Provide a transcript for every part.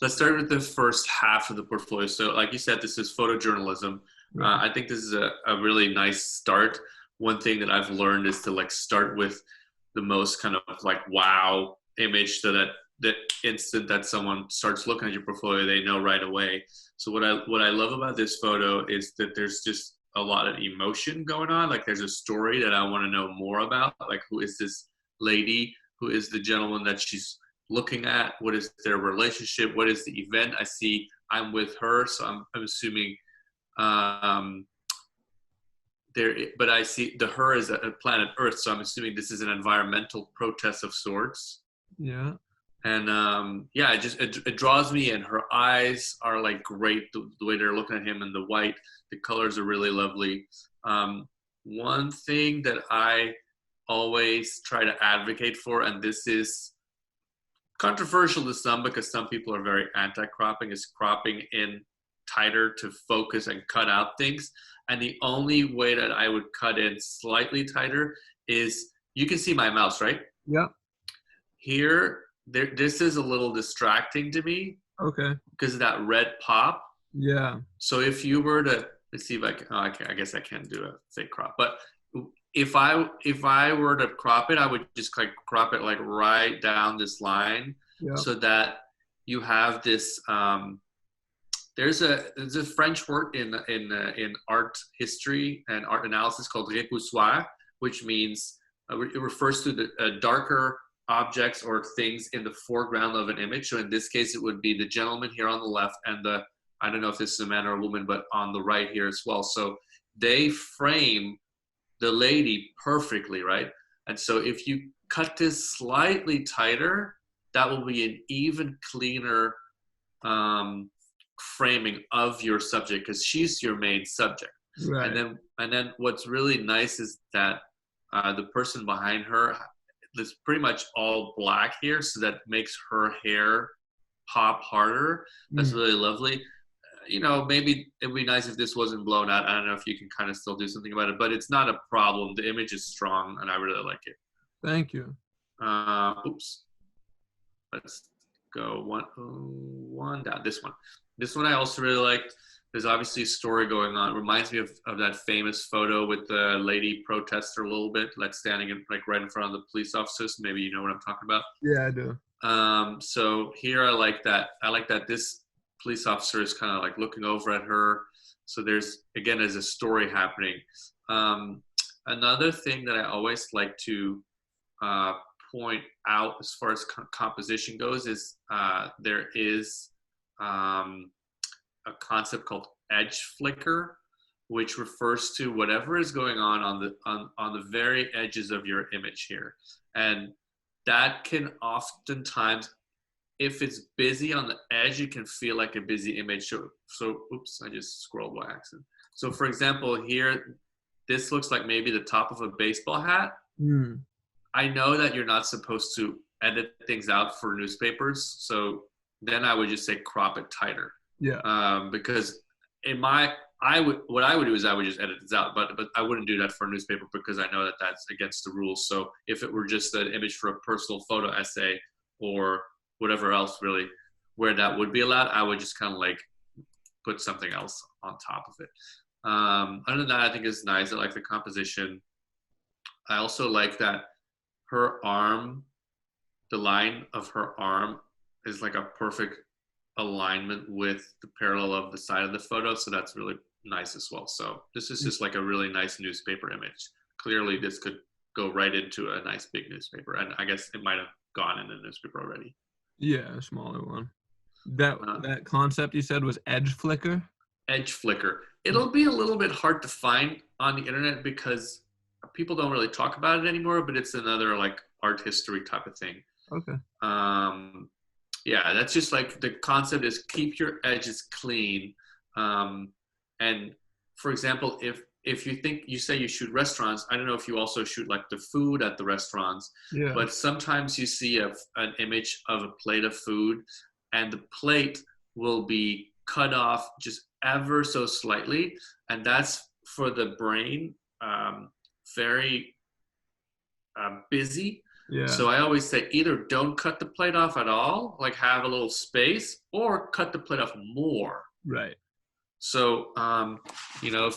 let's start with the first half of the portfolio. So, like you said, this is photojournalism. Right. I think this is a really nice start. One thing that I've learned is to like start with the most kind of like wow image, so that the instant that someone starts looking at your portfolio, they know right away. So what I love about this photo is that there's just a lot of emotion going on. Like there's a story that I want to know more about. Like who is this lady? Who is the gentleman that she's looking at? What is their relationship? What is the event? I see I'm with her, so I'm assuming um, there. But I see the her is a planet Earth, so I'm assuming this is an environmental protest of sorts. Yeah. And yeah, it draws me, and her eyes are like great. The way they're looking at him, and the white, the colors are really lovely. One thing that I always try to advocate for, and this is controversial to some because some people are very anti-cropping, is cropping in tighter to focus and cut out things. And the only way that I would cut in slightly tighter is, you can see my mouse, right? Yeah. Here, this is a little distracting to me Okay. because of that red pop. Yeah. So if you were to, let's see if I can, oh, I guess I can't do a fake crop, but if I were to crop it, I would just like crop it like right down this line, Yeah. so that you have this. There's a French word in art history and art analysis called repoussoir, which means it refers to the darker objects or things in the foreground of an image. So in this case, it would be the gentleman here on the left, and the, I don't know if this is a man or a woman, but on the right here as well. So they frame the lady perfectly, right? And so if you cut this slightly tighter, that will be an even cleaner um, framing of your subject, because she's your main subject. And Right. then what's really nice is that the person behind her is pretty much all black here, so that makes her hair pop harder. That's Mm. really lovely. Maybe it'd be nice if this wasn't blown out. I don't know if you can kind of still do something about it, but it's not a problem. The image is strong, and I really like it. Thank you. Oops. Let's go one down. This one. This one I also really liked. There's obviously a story going on. It reminds me of that famous photo with the lady protester a little bit, like standing like right in front of the police officers. Maybe you know what I'm talking about. Yeah, I do. So here I like that. I like that this police officer is kind of like looking over at her. So there's a story happening. Um, Another thing that I always like to uh, point out as far as composition goes is there is um, a concept called edge flicker, which refers to whatever is going on the very edges of your image here. And that can oftentimes, if it's busy on the edge, it can feel like a busy image. So oops, I just scrolled by accident. So for example, here, this looks like maybe the top of a baseball hat. Mm. I know that you're not supposed to edit things out for newspapers, so then I would just say crop it tighter, Yeah. because in my I would what I would do is I would just edit this out, but I wouldn't do that for a newspaper because I know that that's against the rules. So if it were just an image for a personal photo essay or whatever else really where that would be allowed, I would just kind of like put something else on top of it. Other than that, I think it's nice. I like the composition. I also like that her arm, the line of her arm is like a perfect alignment with the parallel of the side of the photo. So that's really nice as well. So this is just like a really nice newspaper image. Clearly this could go right into a nice big newspaper. And I guess it might have gone in the newspaper already. Yeah, a smaller one. That Uh, that concept you said was edge flicker? Edge flicker. It'll be a little bit hard to find on the internet because people don't really talk about it anymore, but it's another like art history type of thing. Okay. Um, yeah, that's just like the concept is keep your edges clean. And for example, if you think you say you shoot restaurants, I don't know if you also shoot like the food at the restaurants, Yeah. but sometimes you see an image of a plate of food, and the plate will be cut off just ever so slightly, and that's for the brain very busy. Yeah. So I always say either don't cut the plate off at all, like have a little space, or cut the plate off more. Right. So,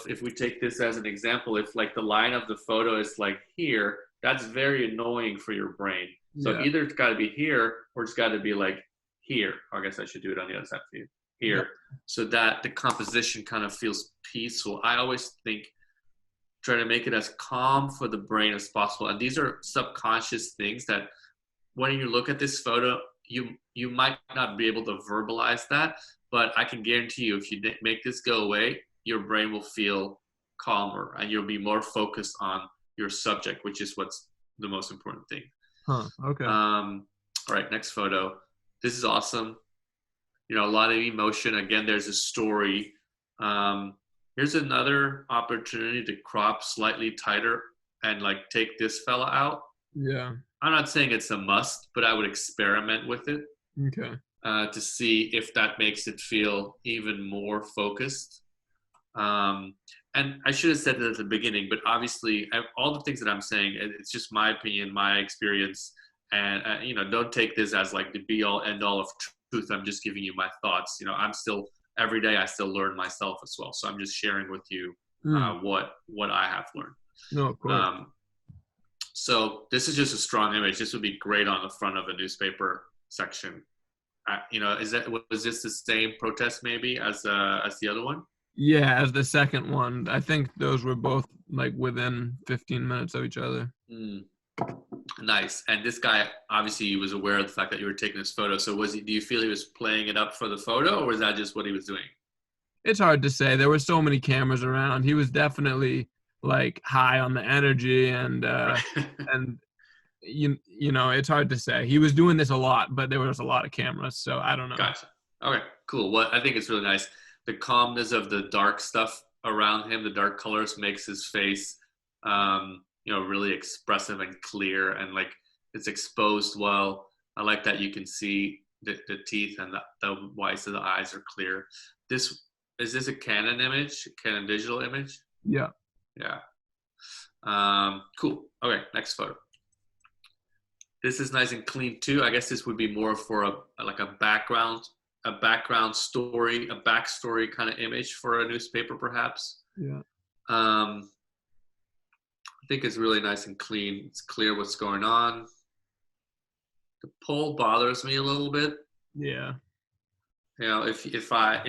if we take this as an example, if like the line of the photo is like here, that's very annoying for your brain. So Yeah. either it's got to be here or it's got to be like here. Or I guess I should do it on the other side for you. Yeah. Here. So that the composition kind of feels peaceful. I always think try to make it as calm for the brain as possible. And these are subconscious things that when you look at this photo, you might not be able to verbalize that, but I can guarantee you, if you make this go away, your brain will feel calmer and you'll be more focused on your subject, which is what's the most important thing. Huh. Okay. All right, next photo. This is awesome. A lot of emotion. Again, there's a story. Here's another opportunity to crop slightly tighter and like take this fella out. Yeah. I'm not saying it's a must, but I would experiment with it Okay. to see if that makes it feel even more focused. And I should have said that at the beginning, but obviously, all the things that I'm saying, it's just my opinion, my experience, and don't take this as like the be all end all of truth. I'm just giving you my thoughts. I'm still every day I still learn myself as well, so I'm just sharing with you what I have learned. No, of course. So this is just a strong image. This would be great on the front of a newspaper section. Was this the same protest maybe as the other one? Yeah, as the second one. I think those were both like within 15 minutes of each other. Nice. And this guy obviously was aware of the fact that you were taking this photo. So do you feel he was playing it up for the photo, or was that just what he was doing? It's hard to say. There were so many cameras around. He was definitely like high on the energy and Right. and it's hard to say. He was doing this a lot, but there was a lot of cameras, so I don't know. Gotcha. Okay, cool. Well, I think it's really nice. The calmness of the dark stuff around him, the dark colors, makes his face, really expressive and clear, and like it's exposed well. I like that you can see the teeth and the whites of the eyes are clear. Is this a Canon image, Canon digital image? Yeah. Yeah. Cool. Okay, next photo. This is nice and clean too. I guess this would be more for a background story, a backstory kind of image for a newspaper, perhaps. Yeah. I think it's really nice and clean. It's clear what's going on. The pole bothers me a little bit. Yeah. If I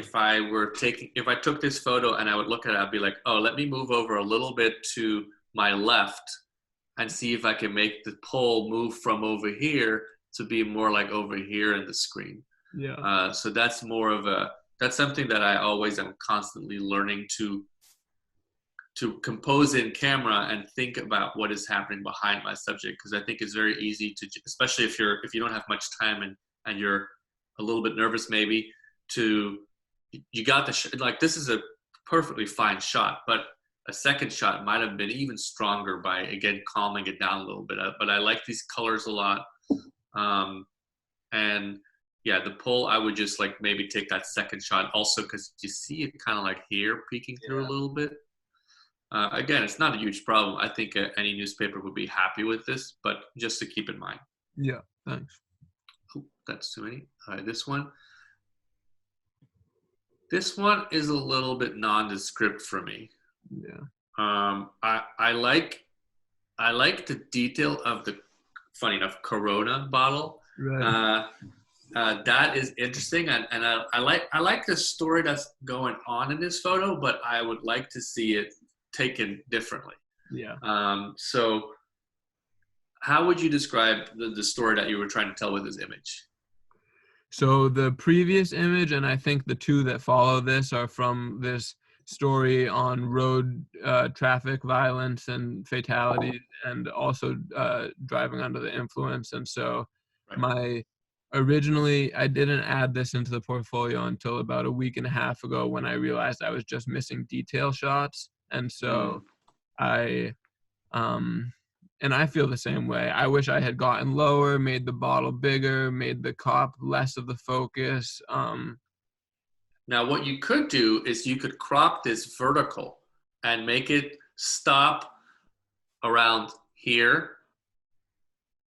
took this photo and I would look at it, I'd be like, oh, let me move over a little bit to my left and see if I can make the pole move from over here to be more like over here in the screen. Yeah. So that's that's something that I always am constantly learning to compose in camera and think about what is happening behind my subject, because I think it's very easy to, especially if you don't have much time and you're a little bit nervous maybe, you got like this is a perfectly fine shot, but a second shot might have been even stronger by, again, calming it down a little bit. But I like these colors a lot. And yeah, the pole, I would just like maybe take that second shot also because you see it kind of like here peeking through a little bit. Again, it's not a huge problem. I think any newspaper would be happy with this, but just to keep in mind. Yeah, thanks. Oh, that's too many. All right, this one. This one is a little bit nondescript for me. Yeah. I like the detail of the, funny enough, Corona bottle. Right. That is interesting, and I like the story that's going on in this photo, but I would like to see it taken differently. Yeah. So how would you describe the story that you were trying to tell with this image? So the previous image, and I think the two that follow this, are from this story on road traffic violence and fatalities, and also driving under the influence. And so originally I didn't add this into the portfolio until about a week and a half ago, when I realized I was just missing detail shots. And so and I feel the same way. I wish I had gotten lower, made the bottle bigger, made the cop less of the focus. Now, what you could do is you could crop this vertical and make it stop around here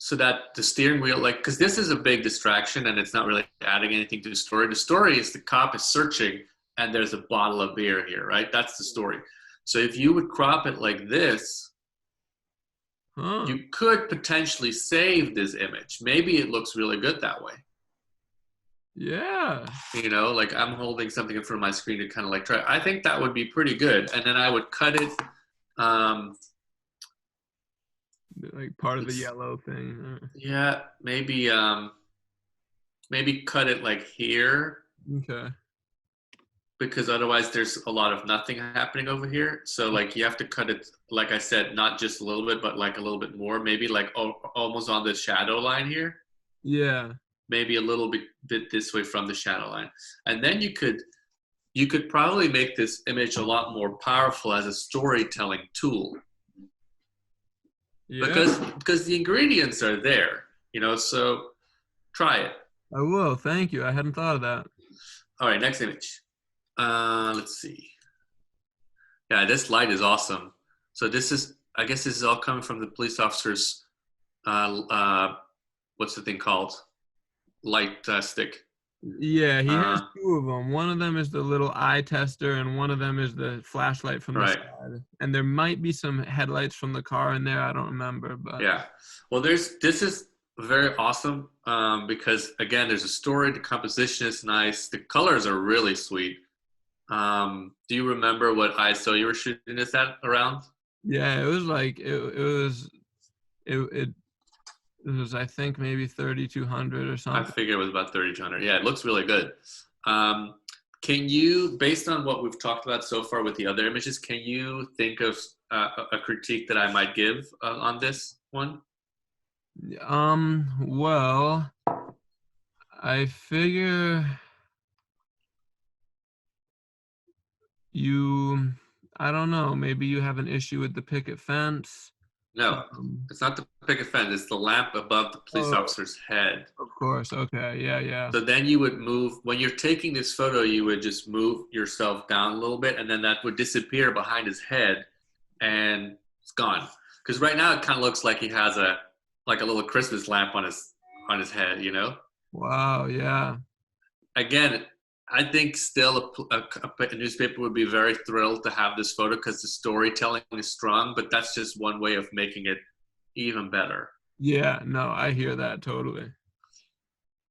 so that the steering wheel, like, because this is a big distraction and it's not really adding anything to the story. The story is the cop is searching and there's a bottle of beer here, right? That's the story. So if you would crop it like this, Huh. you could potentially save this image. Maybe it looks really good that way. Yeah. Like I'm holding something in front of my screen to kind of like try. I think that would be pretty good. And then I would cut it. Like part of the yellow thing. Yeah, maybe cut it like here, Okay. because otherwise there's a lot of nothing happening over here. So like you have to cut it, like I said, not just a little bit, but like a little bit more, maybe like almost on the shadow line here, Yeah. maybe a little bit this way from the shadow line. And then you could probably make this image a lot more powerful as a storytelling tool, Yeah. because the ingredients are there, so try it. I will. Thank you. I hadn't thought of that. All right, next image. Let's see. Yeah, this light is awesome. So I guess this is all coming from the police officer's, what's the thing called? Light stick. Yeah, he has Uh, two of them. One of them is the little eye tester, and one of them is the flashlight from the right. side. And there might be some headlights from the car in there. I don't remember, but Yeah. Well, this is very awesome, because again, there's a story. The composition is nice. The colors are really sweet. Do you remember what ISO you were shooting this at around? yeah, it was like it was I think maybe 3200 or I something. figure it was about 3,200. Yeah, it looks really good. Can you, based on what we've talked about so far with the other images, can you think of a critique that I might give on this one? Well, I figure you, I don't know, maybe you have an issue with the picket fence. No, Um, it's not the picket fence. It's the lamp above the police oh, officer's head. of course. Okay. Yeah, yeah. So then you would move, when you're taking this photo, you would just move yourself down a little bit, and then that would disappear behind his head, and it's gone. Because right now it kind of looks like he has like a little Christmas lamp on his head. Wow, yeah. Again, I think still a newspaper would be very thrilled to have this photo because the storytelling is strong, but that's just one way of making it even better. Yeah, no, I hear that totally.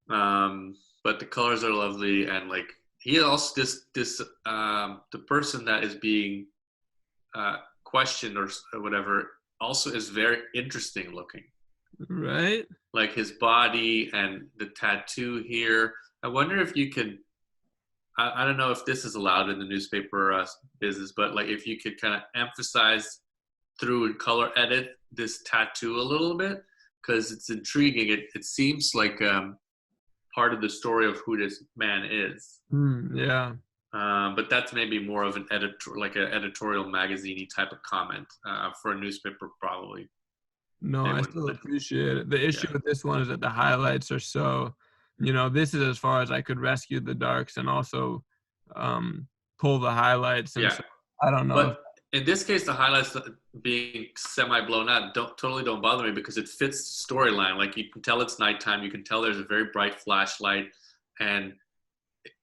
But the colors are lovely, and like he also the person that is being questioned or whatever also is very interesting looking. Right? Like his body and the tattoo here. I wonder if you could. I don't know if this is allowed in the newspaper business, but like if you could kind of emphasize through color edit this tattoo a little bit, because it's intriguing. It seems like part of the story of who this man is. Yeah. But that's maybe more of an editorial magazine type of comment for a newspaper, probably. No, They I wouldn't. still appreciate it. The issue Yeah. with this one is that the highlights are so, this is as far as I could rescue the darks and also pull the highlights. And Yeah. so I don't know. But in this case, the highlights being semi blown out don't bother me because it fits the storyline. Like you can tell it's nighttime. You can tell there's a very bright flashlight, and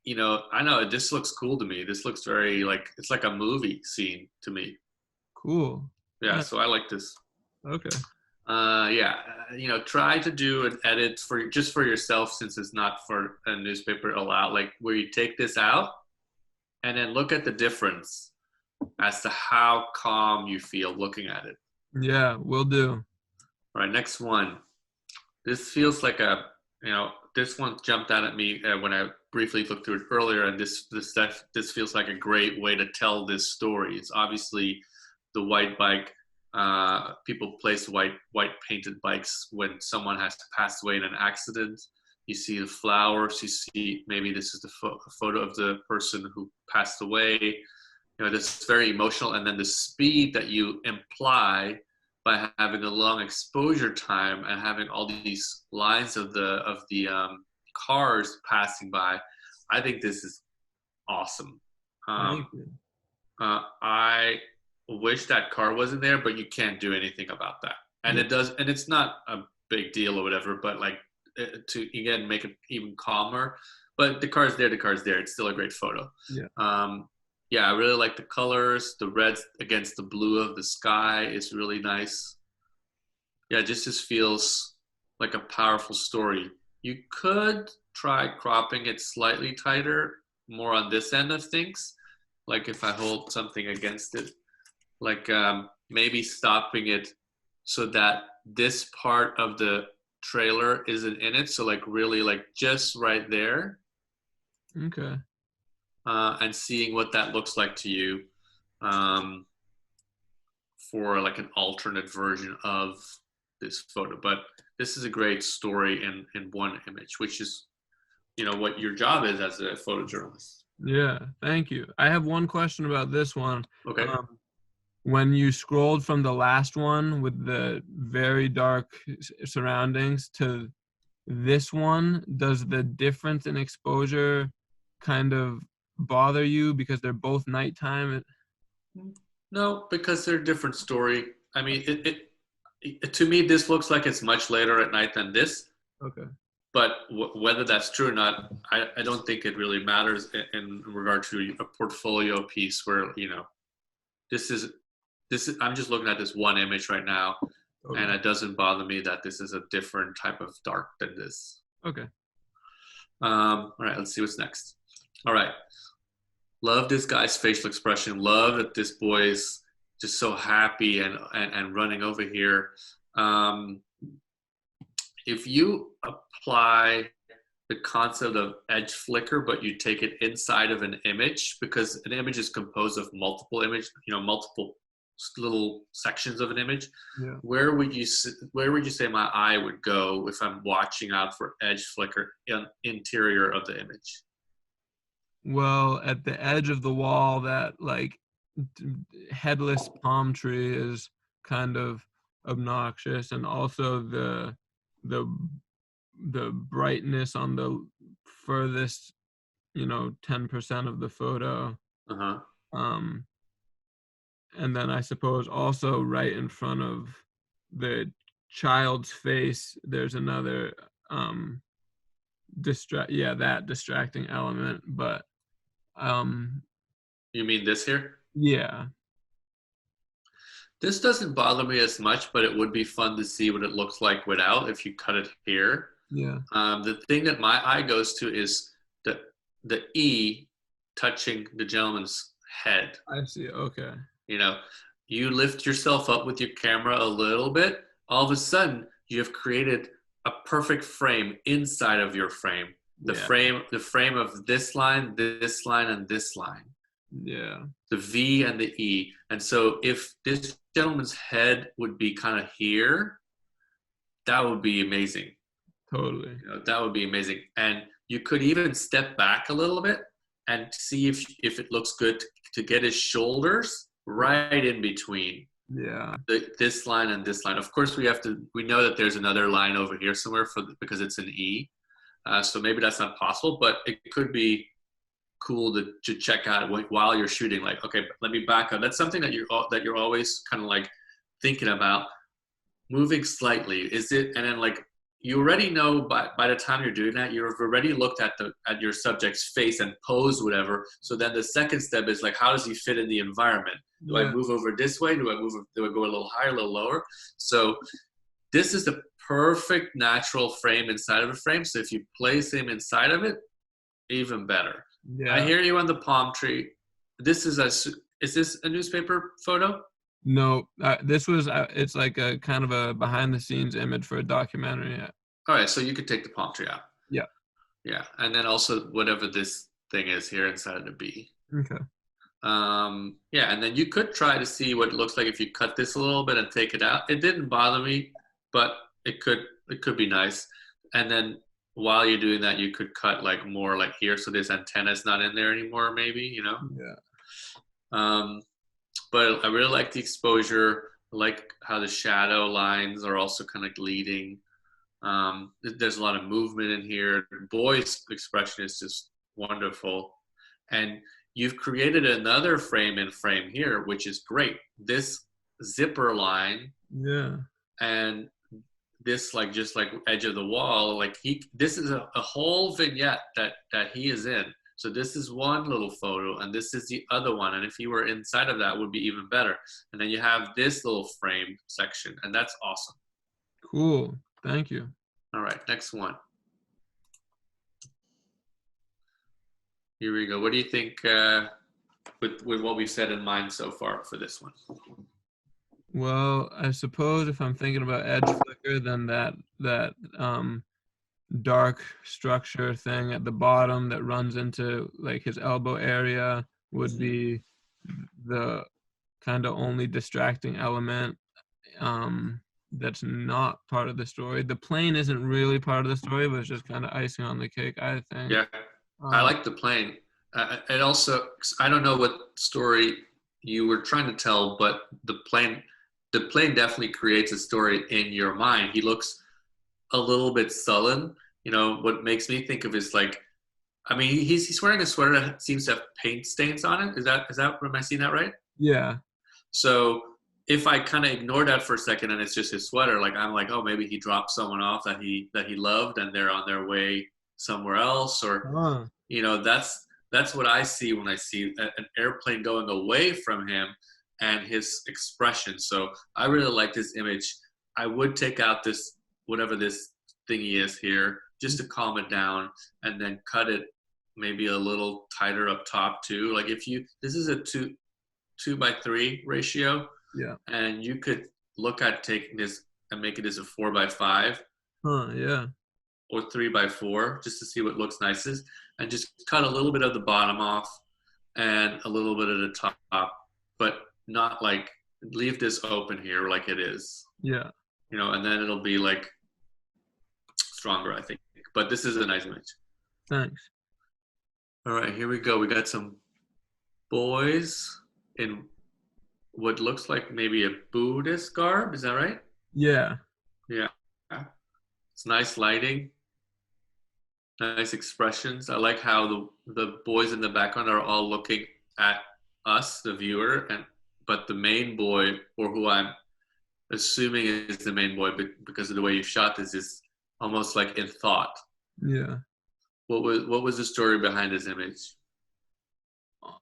I know this looks cool to me. This looks very it's like a movie scene to me. Cool. Yeah. So I like this. Okay. Yeah, try to do an edit for yourself, since it's not for a newspaper allowed, like where you take this out and then look at the difference as to how calm you feel looking at it. Yeah, will do. All right, next one. This feels like this one jumped out at me when I briefly looked through it earlier, and this feels like a great way to tell this story. It's obviously the white bike. People place white painted bikes when someone has passed away in an accident. You see the flowers. You see maybe this is the photo of the person who passed away. This is very emotional, and then the speed that you imply by having a long exposure time and having all these lines of the cars passing by. I think this is awesome. Thank you. I wish that car wasn't there, but you can't do anything about that. And it does, and it's not big deal or whatever, but like to again make it even calmer. But the car's there, the car's there. It's still a great photo. Yeah. Yeah, I really like the colors. The red against the blue of the sky is really nice. Yeah, it just feels like a powerful story. You could try cropping it slightly tighter, more on this end of things. Like if I hold something against it, like maybe stopping it so that this part of the trailer isn't in it. So like really like just right there, Okay. and seeing what that looks like to you, um, for like an alternate version of this photo. But this is a great story in one image, which is, what your job is as a photojournalist. Yeah. Thank you. I have one question about this one. Okay. When you scrolled from the last one with the very dark surroundings to this one, does the difference in exposure kind of bother you because they're both nighttime? No, because they're a different story. I mean, to me, this looks like it's much later at night than this. Okay. But whether that's true or not, I don't think it really matters in regard to a portfolio piece where, this is, I'm just looking at this one image right now, Okay. and it doesn't bother me that this is a different type of dark than this. Okay. All right, let's see what's next. All right. Love this guy's facial expression. Love that this boy's just so happy and running over here. If you apply the concept of edge flicker, but you take it inside of an image, because an image is composed of multiple multiple little sections of an image. Yeah. Where would you say my eye would go if I'm watching out for edge flicker in interior of the image? Well, at the edge of the wall, that like headless palm tree is kind of obnoxious, and also the brightness on the furthest 10% of the photo. Uh-huh. And then I suppose also right in front of the child's face there's another that distracting element, but You mean this here? yeah. This doesn't bother me as much, but it would be fun to see what it looks like without if you cut it here. Yeah. The thing that my eye goes to is the E touching the gentleman's head. I see. Okay. You lift yourself up with your camera a little bit, all of a sudden you have created a perfect frame inside of your frame. The frame of this line, and this line. Yeah. The V and the E. And so if this gentleman's head would be kind of here, that would be amazing. Totally. That would be amazing. And you could even step back a little bit and see if it looks good to get his shoulders right in between. Yeah. This line and this line. Of course, we know that there's another line over here somewhere because it's an E. So maybe that's not possible, but it could be cool to check out while you're shooting. Like, okay, let me back up. That's something that you're always kind of like thinking about, moving slightly. Is it? And then like you already know by the time you're doing that, you've already looked at your subject's face and posed whatever. So then the second step is like, how does he fit in the environment? Do I move over this way? Do I go a little higher, a little lower? So this is the perfect natural frame inside of a frame. So if you place him inside of it, even better. Yeah. I hear you on the palm tree. Is this a newspaper photo? No, this was, it's like a kind of a behind the scenes image for a documentary. All right. So you could take the palm tree out. Yeah. Yeah. And then also whatever this thing is here inside of the B. Okay. Yeah. And then you could try to see what it looks like if you cut this a little bit and take it out. It didn't bother me, but it could be nice. And then while you're doing that, you could cut like more like here. So this antenna's not in there anymore, maybe, Yeah. But I really like the exposure. I like how the shadow lines are also kind of leading. There's a lot of movement in here. The boy's expression is just wonderful. And you've created another frame here, which is great. This zipper line. Yeah. And this like just like edge of the wall, like this is a whole vignette that he is in. So this is one little photo and this is the other one, and if he were inside of that, it would be even better. And then you have this little frame section, and that's awesome. Cool, thank you. All right, next one. Here we go. What do you think with what we've said in mind so far for this one? Well, I suppose if I'm thinking about edge flicker, then that dark structure thing at the bottom that runs into like his elbow area would be the kind of only distracting element that's not part of the story. The plane isn't really part of the story, but it's just kind of icing on the cake, I think. Yeah, I like the plane. And also, I don't know what story you were trying to tell, but the plane definitely creates a story in your mind. He looks a little bit sullen. You know, what makes me think of is like, I mean, he's wearing a sweater that seems to have paint stains on it. Is that am I seeing that right? Yeah. So if I kind of ignore that for a second and it's just his sweater, like I'm like, oh, maybe he dropped someone off that he loved and they're on their way somewhere else, or you know, that's what I see when I see an airplane going away from him and his expression. So I really like this image. I would take out this, whatever this thingy is here, just to calm it down, and then cut it maybe a little tighter up top too. Like if you, this is a 2:3 ratio. Yeah. And you could look at taking this and make it as a 4:5. Yeah. Or 3:4, just to see what looks nicest, and just cut a little bit of the bottom off and a little bit of the top, but not like leave this open here like it is. Yeah. You know, and then it'll be like stronger, I think. But this is a nice image. Thanks. All right, here we go. We got some boys in what looks like maybe a Buddhist garb. Is that right? Yeah. Yeah. It's nice lighting, nice expressions. I like how the boys in the background are all looking at us, the viewer, but the main boy, or who I'm assuming is the main boy because of the way you shot this, is almost like in thought. Yeah. What was the story behind this image?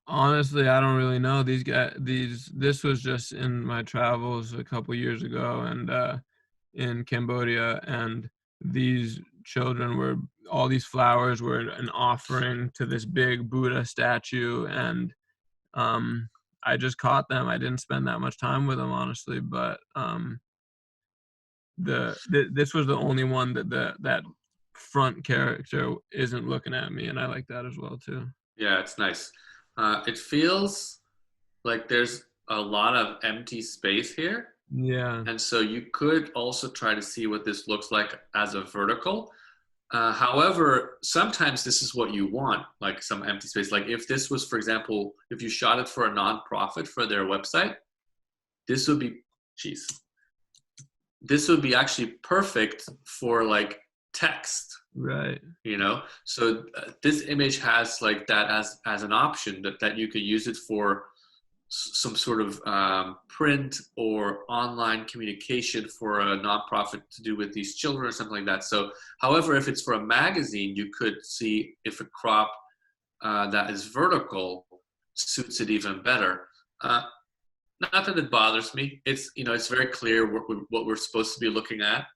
Honestly, I don't really know. This was just in my travels a couple years ago, and in Cambodia, and these children were, all these flowers were an offering to this big Buddha statue, and I just caught them. I didn't spend that much time with them, honestly, but this was the only one that front character isn't looking at me, and I like that as well too. Yeah, it's nice. It feels like there's a lot of empty space here. Yeah. And so you could also try to see what this looks like as a vertical. However, sometimes this is what you want, like some empty space. Like if this was, for example, if you shot it for a nonprofit for their website, this would be, this would be actually perfect for like text. Right. You know, so this image has like that as an option that you could use it for some sort of print or online communication for a nonprofit to do with these children or something like that. So, however, if it's for a magazine, you could see if a crop that is vertical suits it even better. Not that it bothers me. It's, you know, it's very clear what we're supposed to be looking at.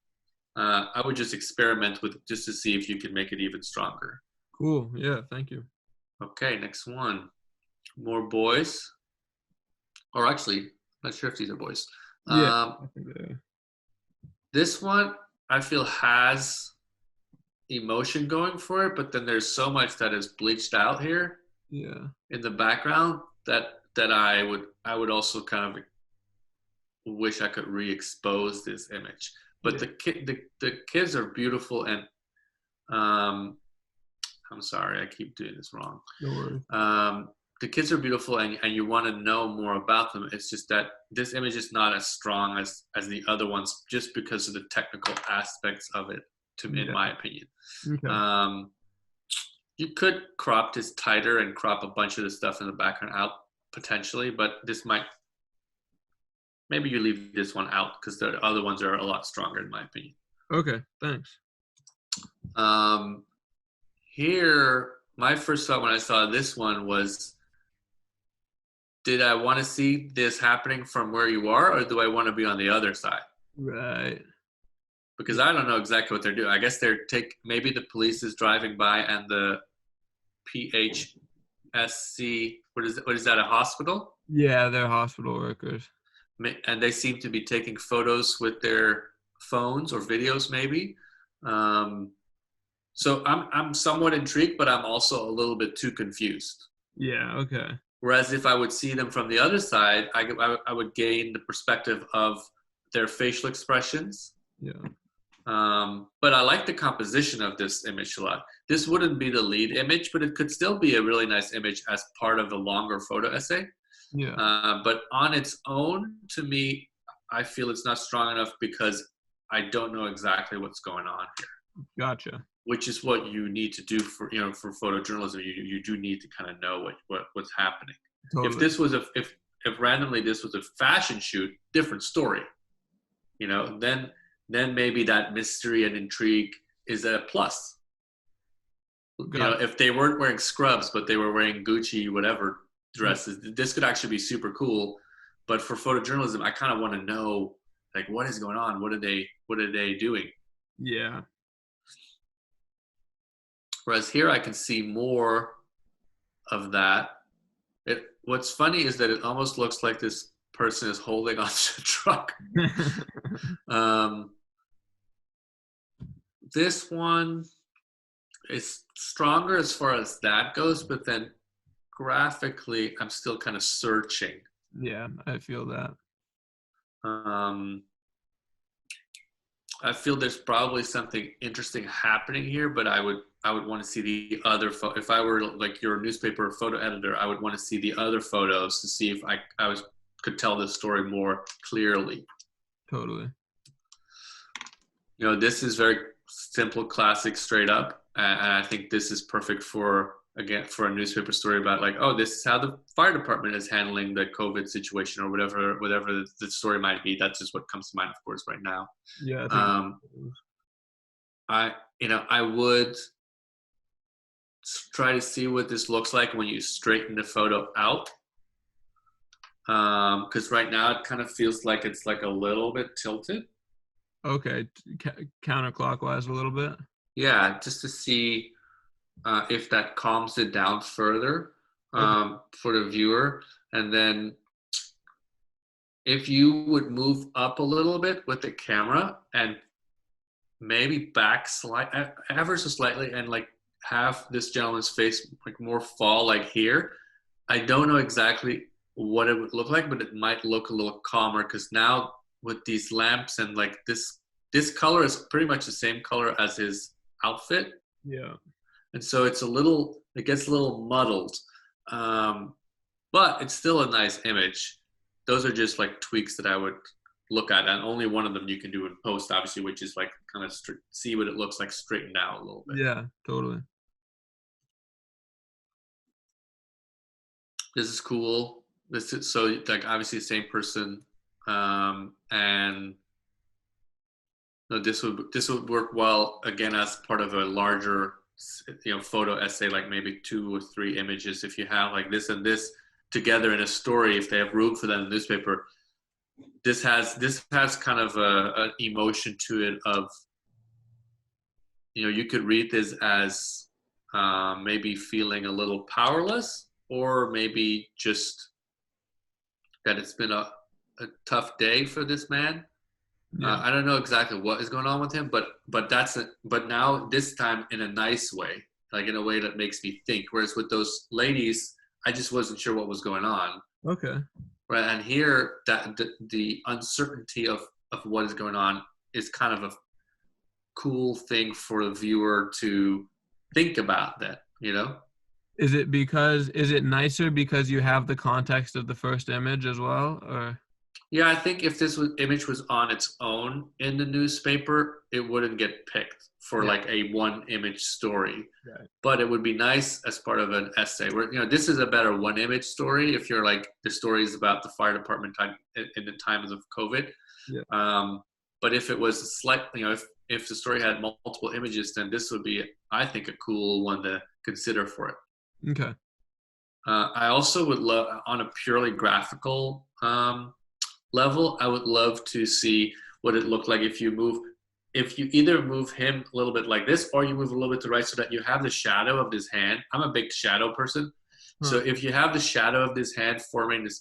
I would just experiment with it just to see if you can make it even stronger. Cool. Yeah. Thank you. Okay, next one. More boys. Or actually, I'm not sure if these are boys. Yeah. This one, I feel, has emotion going for it, but then there's so much that is bleached out here. Yeah. In the background that I would also kind of wish I could re-expose this image. But the kids are beautiful, and I'm sorry, I keep doing this wrong. No worries. The kids are beautiful, and you want to know more about them. It's just that this image is not as strong as the other ones, just because of the technical aspects of it, in my opinion. Okay. You could crop this tighter and crop a bunch of the stuff in the background out potentially, but this might, maybe you leave this one out because the other ones are a lot stronger in my opinion. Okay, thanks. Um, Here, my first thought when I saw this one was, did I want to see this happening from where you are, or do I want to be on the other side? Right. Because I don't know exactly what they're doing. I guess maybe the police is driving by and the PHSC, what is that, a hospital? Yeah, they're hospital workers. And they seem to be taking photos with their phones or videos maybe. Um, so I'm somewhat intrigued, but I'm also a little bit too confused. Yeah, okay. Whereas if I would see them from the other side, I would gain the perspective of their facial expressions. Yeah. But I like the composition of this image a lot. This wouldn't be the lead image, but it could still be a really nice image as part of a longer photo essay. Yeah. But on its own, to me, I feel it's not strong enough because I don't know exactly what's going on here. Gotcha. Which is what you need to do for photojournalism. You do need to kind of know what's happening. Totally. If randomly this was a fashion shoot, different story. Then maybe that mystery and intrigue is a plus. Gotcha. If they weren't wearing scrubs but they were wearing Gucci whatever dresses, this could actually be super cool. But for photojournalism, I kind of want to know, like, what is going on? What are they doing? Yeah. Whereas here I can see more of that. What's funny is that it almost looks like this person is holding onto the truck. This one is stronger as far as that goes, but then graphically, I'm still kind of searching. Yeah, I feel that. I feel there's probably something interesting happening here, but I would want to see the other if I were like your newspaper photo editor, I would want to see the other photos to see if I could tell this story more clearly. Totally. This is very simple, classic, straight up, and I think this is perfect for a newspaper story about, like, oh, this is how the fire department is handling the COVID situation, or whatever the story might be. That's just what comes to mind, of course, right now. Yeah. I would try to see what this looks like when you straighten the photo out. Because right now it kind of feels like it's like a little bit tilted. Okay, counterclockwise a little bit. Yeah, just to see if that calms it down further for the viewer. And then if you would move up a little bit with the camera and maybe back ever so slightly, and like have this gentleman's face like more fall like here. I don't know exactly what it would look like, but it might look a little calmer, because now with these lamps and like this color is pretty much the same color as his outfit. Yeah. And so it gets a little muddled. But it's still a nice image. Those are just like tweaks that I would look at, and only one of them you can do in post, obviously, which is like kind of see what it looks like straightened out a little bit. Yeah, totally. This is cool. This is so like obviously the same person, and this would work well again as part of a larger photo essay, like maybe 2 or 3 images. If you have like this and this together in a story, if they have room for that in the newspaper, this has kind of an emotion to it of, you could read this as maybe feeling a little powerless, or maybe just that it's been a tough day for this man. Yeah. I don't know exactly what is going on with him, but now this time in a nice way, like in a way that makes me think. Whereas with those ladies, I just wasn't sure what was going on. Okay. Right, and here that the uncertainty of what is going on is kind of a cool thing for the viewer to think about. That Is it nicer because you have the context of the first image as well, or? Yeah, I think if this image was on its own in the newspaper, it wouldn't get picked for like a one image story. Right. But it would be nice as part of an essay where, this is a better one image story. If you're like, the story is about the fire department in the times of COVID. Yeah. But if it was slightly, if the story had multiple images, then this would be, I think, a cool one to consider for it. Okay. I also would love, on a purely graphical level, I would love to see what it looked like if you either move him a little bit like this, or you move a little bit to the right, so that you have the shadow of his hand. I'm a big shadow person. So if you have the shadow of this hand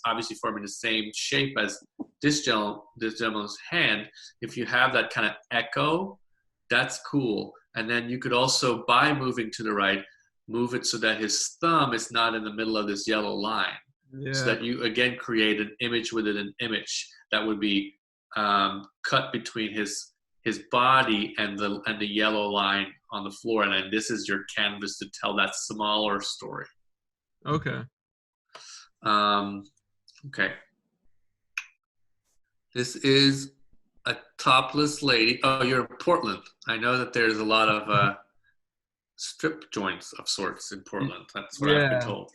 obviously forming the same shape as this gentleman's hand, if you have that kind of echo, that's cool. And then you could also, by moving to the right, move it so that his thumb is not in the middle of this yellow line. Yeah. So that you again create an image within an image that would be cut between his body and the yellow line on the floor, and then this is your canvas to tell that smaller story. Okay. Okay. This is a topless lady. Oh, you're in Portland. I know that there's a lot of strip joints of sorts in Portland. That's what I've been told.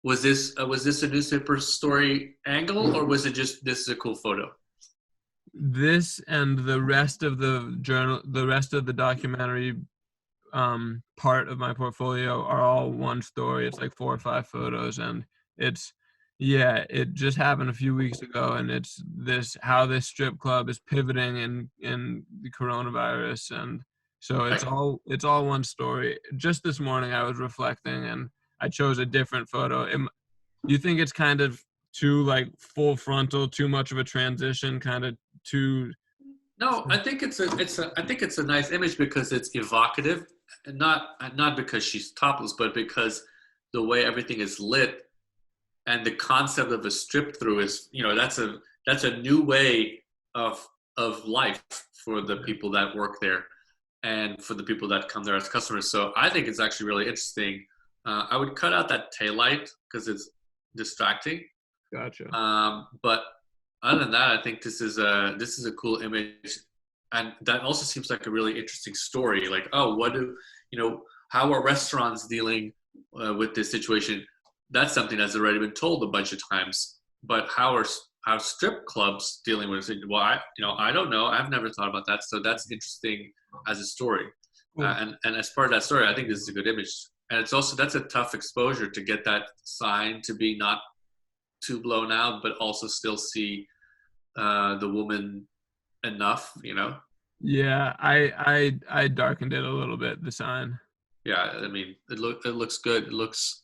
Was this a newspaper story angle, or was it just, this is a cool photo? This and the rest of the documentary part of my portfolio are all one story. It's like 4 or 5 photos, and it just happened a few weeks ago, and it's how this strip club is pivoting in the coronavirus, and so it's all one story. Just this morning I was reflecting, and I chose a different photo. You think it's kind of too like full frontal, too much of a transition, kind of too? No, I think it's a nice image because it's evocative, and not because she's topless, but because the way everything is lit, and the concept of a strip through is, that's a new way of life for the people that work there, and for the people that come there as customers. So I think it's actually really interesting. I would cut out that taillight because it's distracting. Gotcha. But other than that, I think this is a cool image, and that also seems like a really interesting story. Like, oh, how are restaurants dealing with this situation? That's something that's already been told a bunch of times. But how strip clubs dealing with it? Well, I don't know. I've never thought about that. So that's interesting as a story. Cool. And as part of that story, I think this is a good image. And it's also, that's a tough exposure to get that sign to be not too blown out, but also still see the woman enough, Yeah, I darkened it a little bit, the sign. Yeah, I mean, it looks good. It looks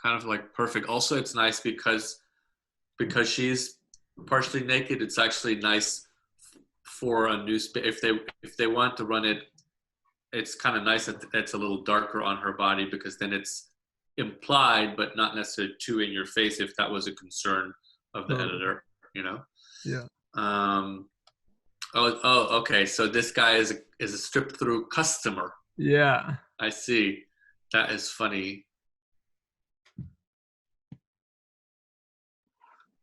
kind of like perfect. Also, it's nice because she's partially naked. It's actually nice for a newspaper if they want to run it. It's kind of nice that it's a little darker on her body, because then it's implied, but not necessarily too in your face, if that was a concern of the editor, Yeah. Okay. So this guy is a strip through customer. Yeah. I see. That is funny.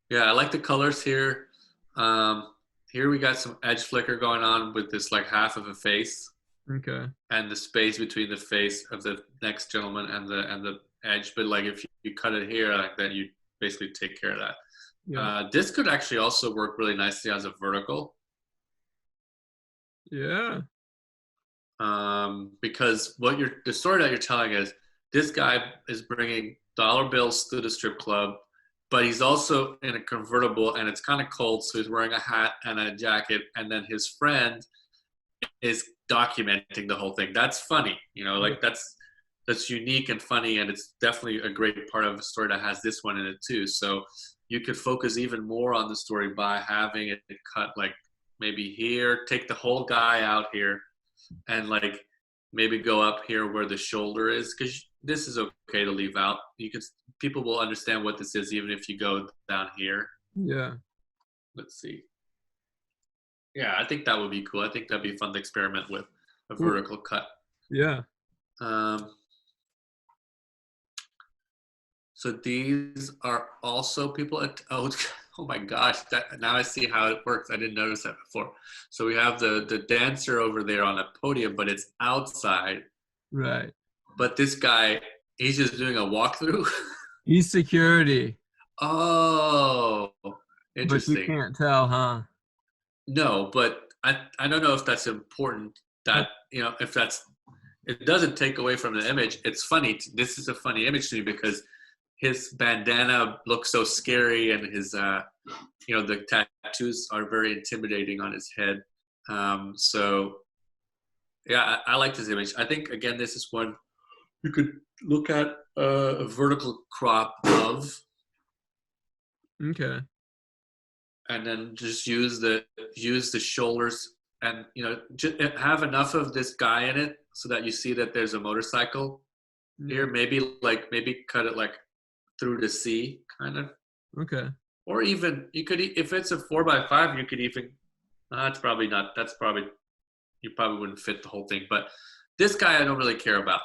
Yeah, I like the colors here. Here we got some edge flicker going on with this like half of a face. Okay. And the space between the face of the next gentleman and the edge. But like if you cut it here like that, you basically take care of that. Yeah. This could actually also work really nicely as a vertical. Yeah. Because the story that you're telling is, this guy is bringing dollar bills to the strip club, but he's also in a convertible, and it's kind of cold, so he's wearing a hat and a jacket, and then his friend is documenting the whole thing. That's funny, like that's unique and funny, and it's definitely a great part of a story that has this one in it too. So you could focus even more on the story by having it cut like maybe here, take the whole guy out here, and like maybe go up here where the shoulder is, because this is okay to leave out. People will understand what this is even if you go down here. Yeah. Let's see. Yeah, I think that would be cool. I think that'd be fun to experiment with a vertical cut. Yeah. So these are also people oh my gosh, now I see how it works. I didn't notice that before. So we have the dancer over there on a podium, but it's outside. Right. But this guy, he's just doing a walkthrough. He's security. Oh, interesting. But you can't tell, huh? No, but I don't know if that's important. Oh, That if that's it doesn't take away from the image. It's funny. This is a funny image to me because his bandana looks so scary, and his the tattoos are very intimidating on his head. So yeah, I like this image. I think again, this is one you could look at a vertical crop of, okay. and then just use the shoulders, and just have enough of this guy in it so that you see that there's a motorcycle here. Yeah. Maybe cut it like through the sea, kind of. Okay. Or even you could, if it's a 4x5, you could even. That's probably not. That's probably you probably wouldn't fit the whole thing. But this guy, I don't really care about.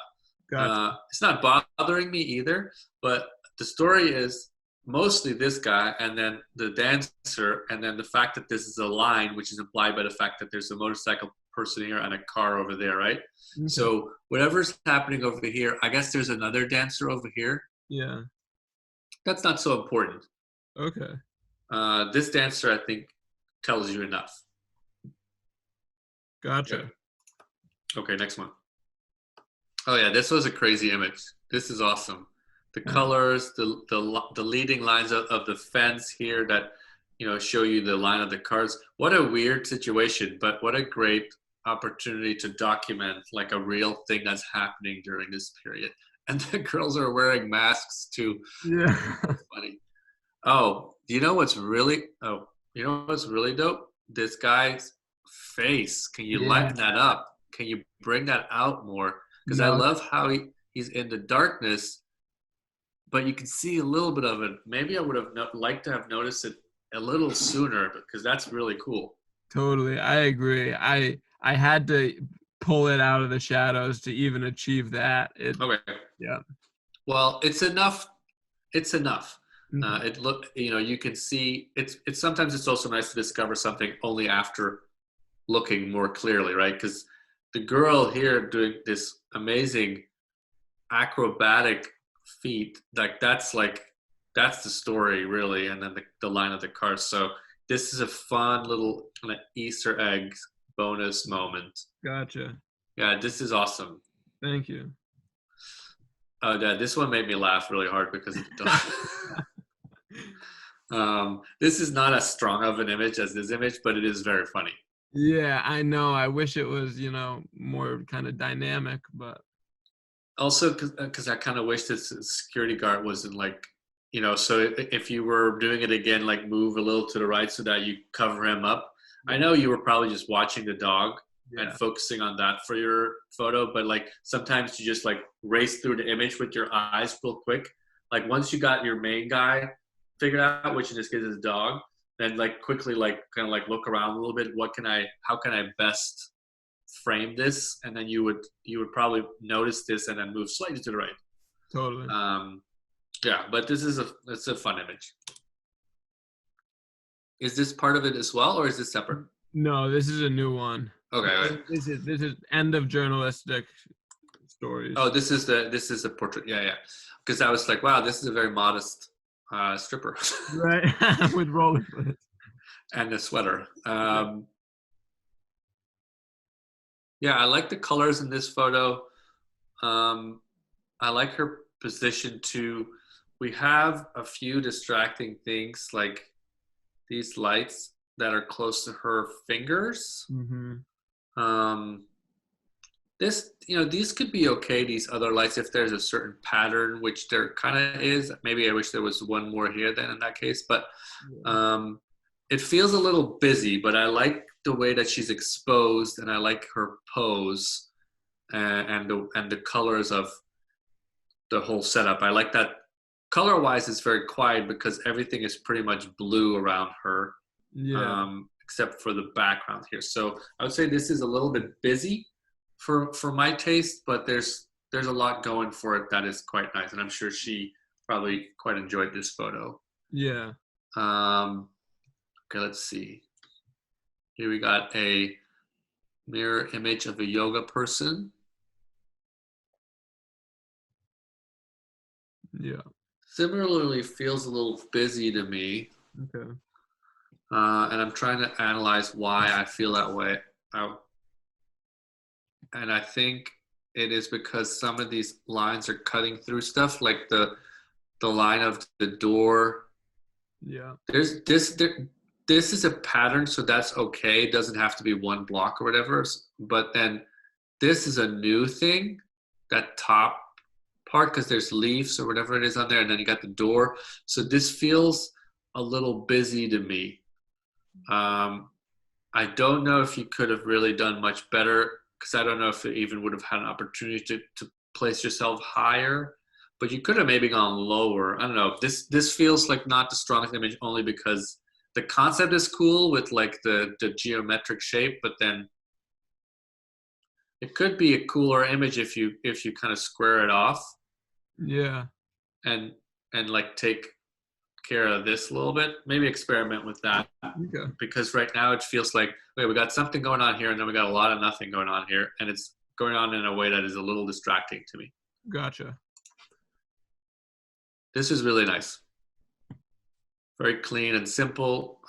Gotcha. It's not bothering me either. But the story is mostly this guy, and then the dancer, and then the fact that this is a line, which is implied by the fact that there's a motorcycle person here and a car over there, right? Okay. So whatever's happening over here, I guess there's another dancer over here. Yeah. That's not so important. Okay. This dancer, I think, tells you enough. Gotcha. Yeah. Okay, next one. Oh yeah, this was a crazy image. This is awesome. The colors, the leading lines of the fence here that show you the line of the cars. What a weird situation, but what a great opportunity to document like a real thing that's happening during this period. And the girls are wearing masks too. Yeah. It's funny. Oh, you know what's really dope? This guy's face. Can you Yeah. lighten that up? Can you bring that out more? Because I No. love how he's in the darkness, but you can see a little bit of it. Maybe I would have liked to have noticed it a little sooner, because that's really cool. Totally. I agree. I had to pull it out of the shadows to even achieve that. Okay. Yeah. Well, it's enough. It's enough. Okay. It look, you can see. It's sometimes it's also nice to discover something only after looking more clearly, right? Because the girl here doing this amazing acrobatic feat, that's the story really, and then the line of the car. So this is a fun little kind of Easter egg bonus moment. Gotcha. Yeah, this is awesome. Thank you. Oh, yeah, this one made me laugh really hard because of the dog. This is not as strong of an image as this image, but it is very funny. Yeah, I know. I wish it was, more kind of dynamic, but Also, because I kind of wish this security guard wasn't like, so if you were doing it again, like move a little to the right so that you cover him up. I know you were probably just watching the dog and yeah. focusing on that for your photo, but like sometimes you just like race through the image with your eyes real quick. Like once you got your main guy figured out, which in this case is dog, then like quickly like kind of like look around a little bit. How can I best frame this? And then you would probably notice this and then move slightly to the right. Totally. Yeah, but it's a fun image. Is this part of it as well, or is this separate? No, this is a new one. Okay. This is end of journalistic stories. Oh, this is the portrait. Yeah. Because I was like, wow, this is a very modest stripper. Right. With rollerblades. And a sweater. Yeah, I like the colors in this photo. I like her position too. We have a few distracting things like these lights that are close to her fingers. Mm-hmm. These could be okay, these other lights, if there's a certain pattern, which there kind of is. Maybe I wish there was one more here then in that case, but it feels a little busy, but I like the way that she's exposed, and I like her pose and the colors of the whole setup. I like that color-wise it's very quiet because everything is pretty much blue around her, except for the background here. So I would say this is a little bit busy for my taste, but there's a lot going for it that is quite nice, and I'm sure she probably quite enjoyed this photo. Yeah. Okay, let's see. Here we got a mirror image of a yoga person. Yeah. Similarly, feels a little busy to me. Okay. And I'm trying to analyze why I feel that way. I, and I think it is because some of these lines are cutting through stuff, like the line of the door. Yeah. There's this is a pattern, so that's okay. It doesn't have to be one block or whatever. But then this is a new thing, that top part, because there's leaves or whatever it is on there, and then you got the door. So this feels a little busy to me. Um, I don't know if you could have really done much better, because I don't know if it even would have had an opportunity to place yourself higher. But you could have maybe gone lower. I don't know. This feels like not the strongest image, only because the concept is cool with like the geometric shape, but then it could be a cooler image if you kind of square it off Yeah. and like take care of this a little bit. Maybe experiment with that, Okay. because right now it feels like, wait, we got something going on here, and then we got a lot of nothing going on here, and it's going on in a way that is a little distracting to me. Gotcha. This is really nice, very clean and simple.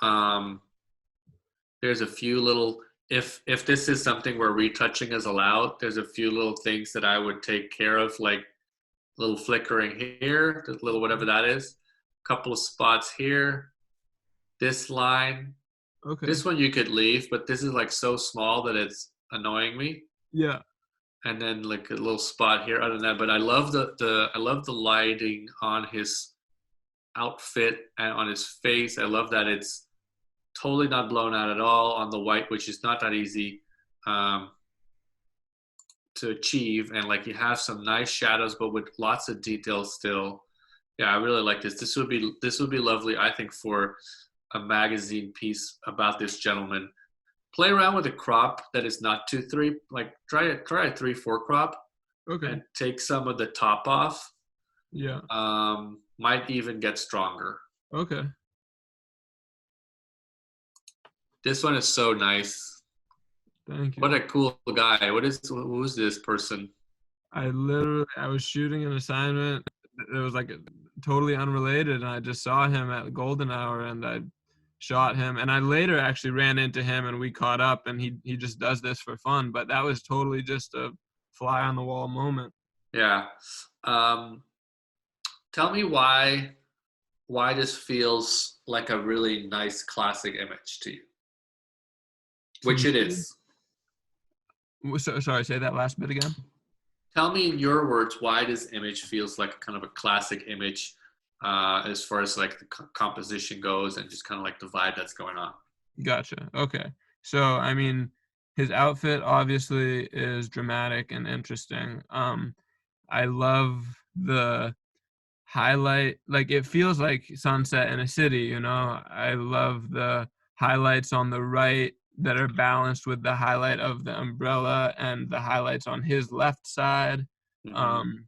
There's a few little, if this is something where retouching is allowed, there's a few little things that I would take care of, like a little flickering here, a little whatever that is, a couple of spots here, this line. Okay. This one you could leave, but this is like so small that it's annoying me. Yeah. And then like a little spot here other than that. But I love I love the lighting on his outfit and on his face. I love that it's totally not blown out at all on the white, which is not that easy um, to achieve. And like you have some nice shadows, but with lots of details still. Yeah, I really like this. This would be lovely, I think, for a magazine piece about this gentleman. Play around with a crop that is not 2-3. Like try a 3-4 crop Okay. and take some of the top off. Yeah. Might even get stronger. Okay. This one is so nice. Thank you. What a cool guy. Who's this person? I was shooting an assignment that was like totally unrelated, and I just saw him at golden hour, and I shot him, and I later actually ran into him and we caught up, and he just does this for fun, but that was totally just a fly on the wall moment. Yeah. Um, Tell me why this feels like a really nice classic image to you, To which me, it is. sorry, say that last bit again. Tell me in your words why this image feels like kind of a classic image, as far as like the composition goes and just kind of like the vibe that's going on. Gotcha. Okay. So, I mean, his outfit obviously is dramatic and interesting. I love the highlight, like it feels like sunset in a city, you know. I love the highlights on the right that are balanced with the highlight of the umbrella and the highlights on his left side. Mm-hmm. Um,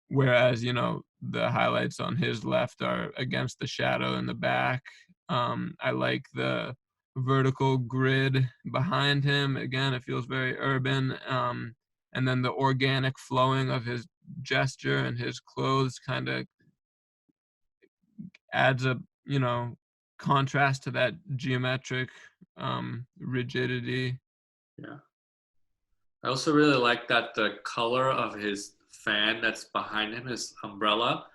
whereas, you know, the highlights on his left are against the shadow in the back. I like the vertical grid behind him. Again, it feels very urban. And then the organic flowing of his gesture and his clothes kind of adds a, you know, contrast to that geometric rigidity. Yeah. I also really like that the color of his fan that's behind him, his umbrella,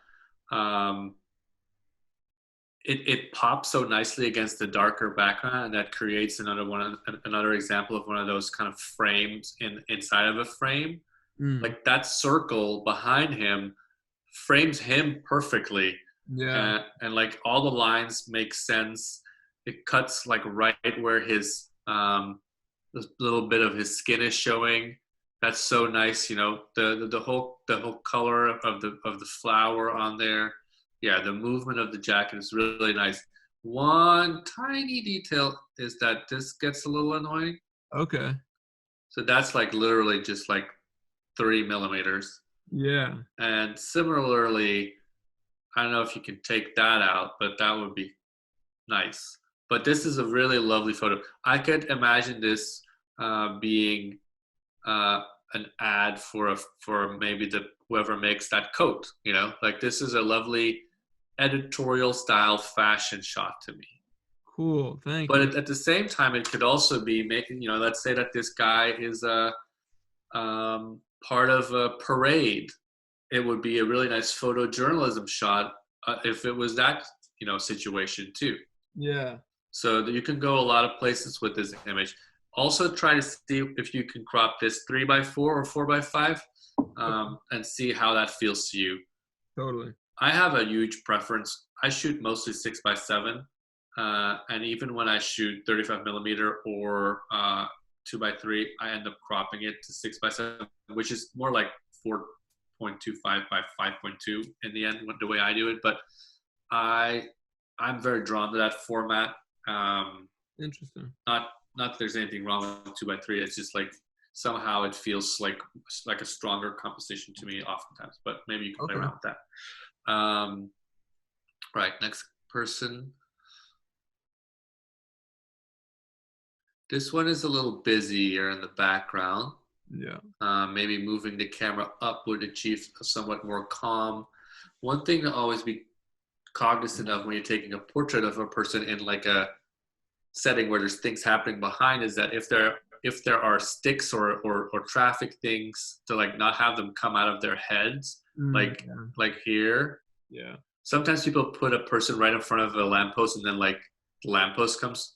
um, it pops so nicely against the darker background, and that creates another example of one of those kind of frames inside of a frame. Mm, Like that circle behind him frames him perfectly, yeah. and like all the lines make sense. It cuts like right where his this little bit of his skin is showing. That's so nice. You know, the whole color of the flower on there. Yeah, the movement of the jacket is really nice. One tiny detail is that this gets a little annoying. Okay. So that's like literally just like 3 millimeters. Yeah. And similarly, I don't know if you can take that out, but that would be nice. But this is a really lovely photo. I could imagine this being uh, an ad for maybe the whoever makes that coat. You know, like this is a lovely editorial style fashion shot to me. Cool. Thank But you. at the same time, it could also be making, let's say that this guy is a part of a parade. It would be a really nice photojournalism shot if it was that, situation too. Yeah. So that you can go a lot of places with this image. Also, try to see if you can crop this 3x4 or 4x5, Okay. and see how that feels to you. Totally. I have a huge preference. I shoot mostly 6x7, and even when I shoot 35 millimeter or 2x3, I end up cropping it to 6x7, which is more like 4.25 by 5.2 in the end, the way I do it. But I'm very drawn to that format. Interesting. Not that there's anything wrong with 2x3. It's just like somehow it feels like a stronger composition to me oftentimes. But maybe you can play Okay. around with that. Right, next person. This one is a little busier in the background. Yeah. Maybe moving the camera up would achieve a somewhat more calm. One thing to always be cognizant of when you're taking a portrait of a person in like a setting where there's things happening behind is that if there are sticks or traffic things, to like not have them come out of their heads, like Yeah. like here. Yeah. Sometimes people put a person right in front of a lamppost and then like the lamppost comes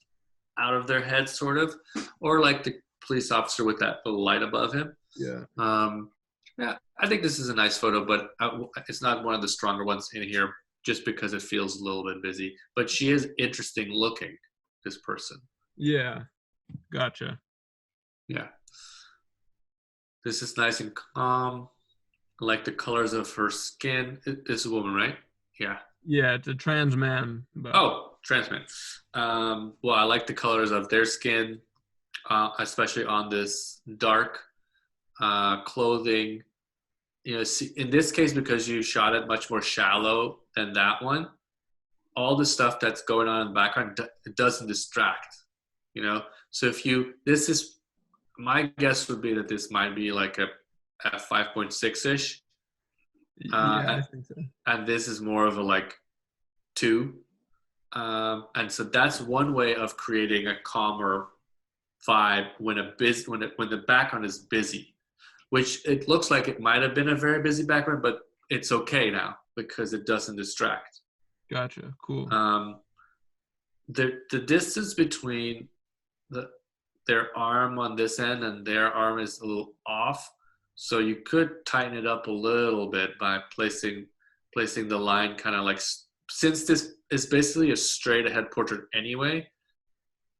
out of their head sort of, or like the police officer with that little light above him. Yeah. Yeah, I think this is a nice photo, but it's not one of the stronger ones in here just because it feels a little bit busy. But she is interesting looking, this person. Yeah. Gotcha. Yeah. This is nice and calm. I like the colors of her skin. This is a woman, right? Yeah. Yeah, it's a trans man, but Oh, trans man. Well, I like the colors of their skin, especially on this dark clothing. See, in this case, because you shot it much more shallow than that one, all the stuff that's going on in the background it doesn't distract. So this is my guess would be that this might be like a 5.6 ish, yeah, I think so. and this is more of a like 2. And so that's one way of creating a calmer vibe when when the background is busy, which it looks like it might have been a very busy background, but it's okay now because it doesn't distract. Gotcha. Cool. The distance between their arm on this end and their arm is a little off, so you could tighten it up a little bit by placing the line kind of like, since this is basically a straight ahead portrait anyway,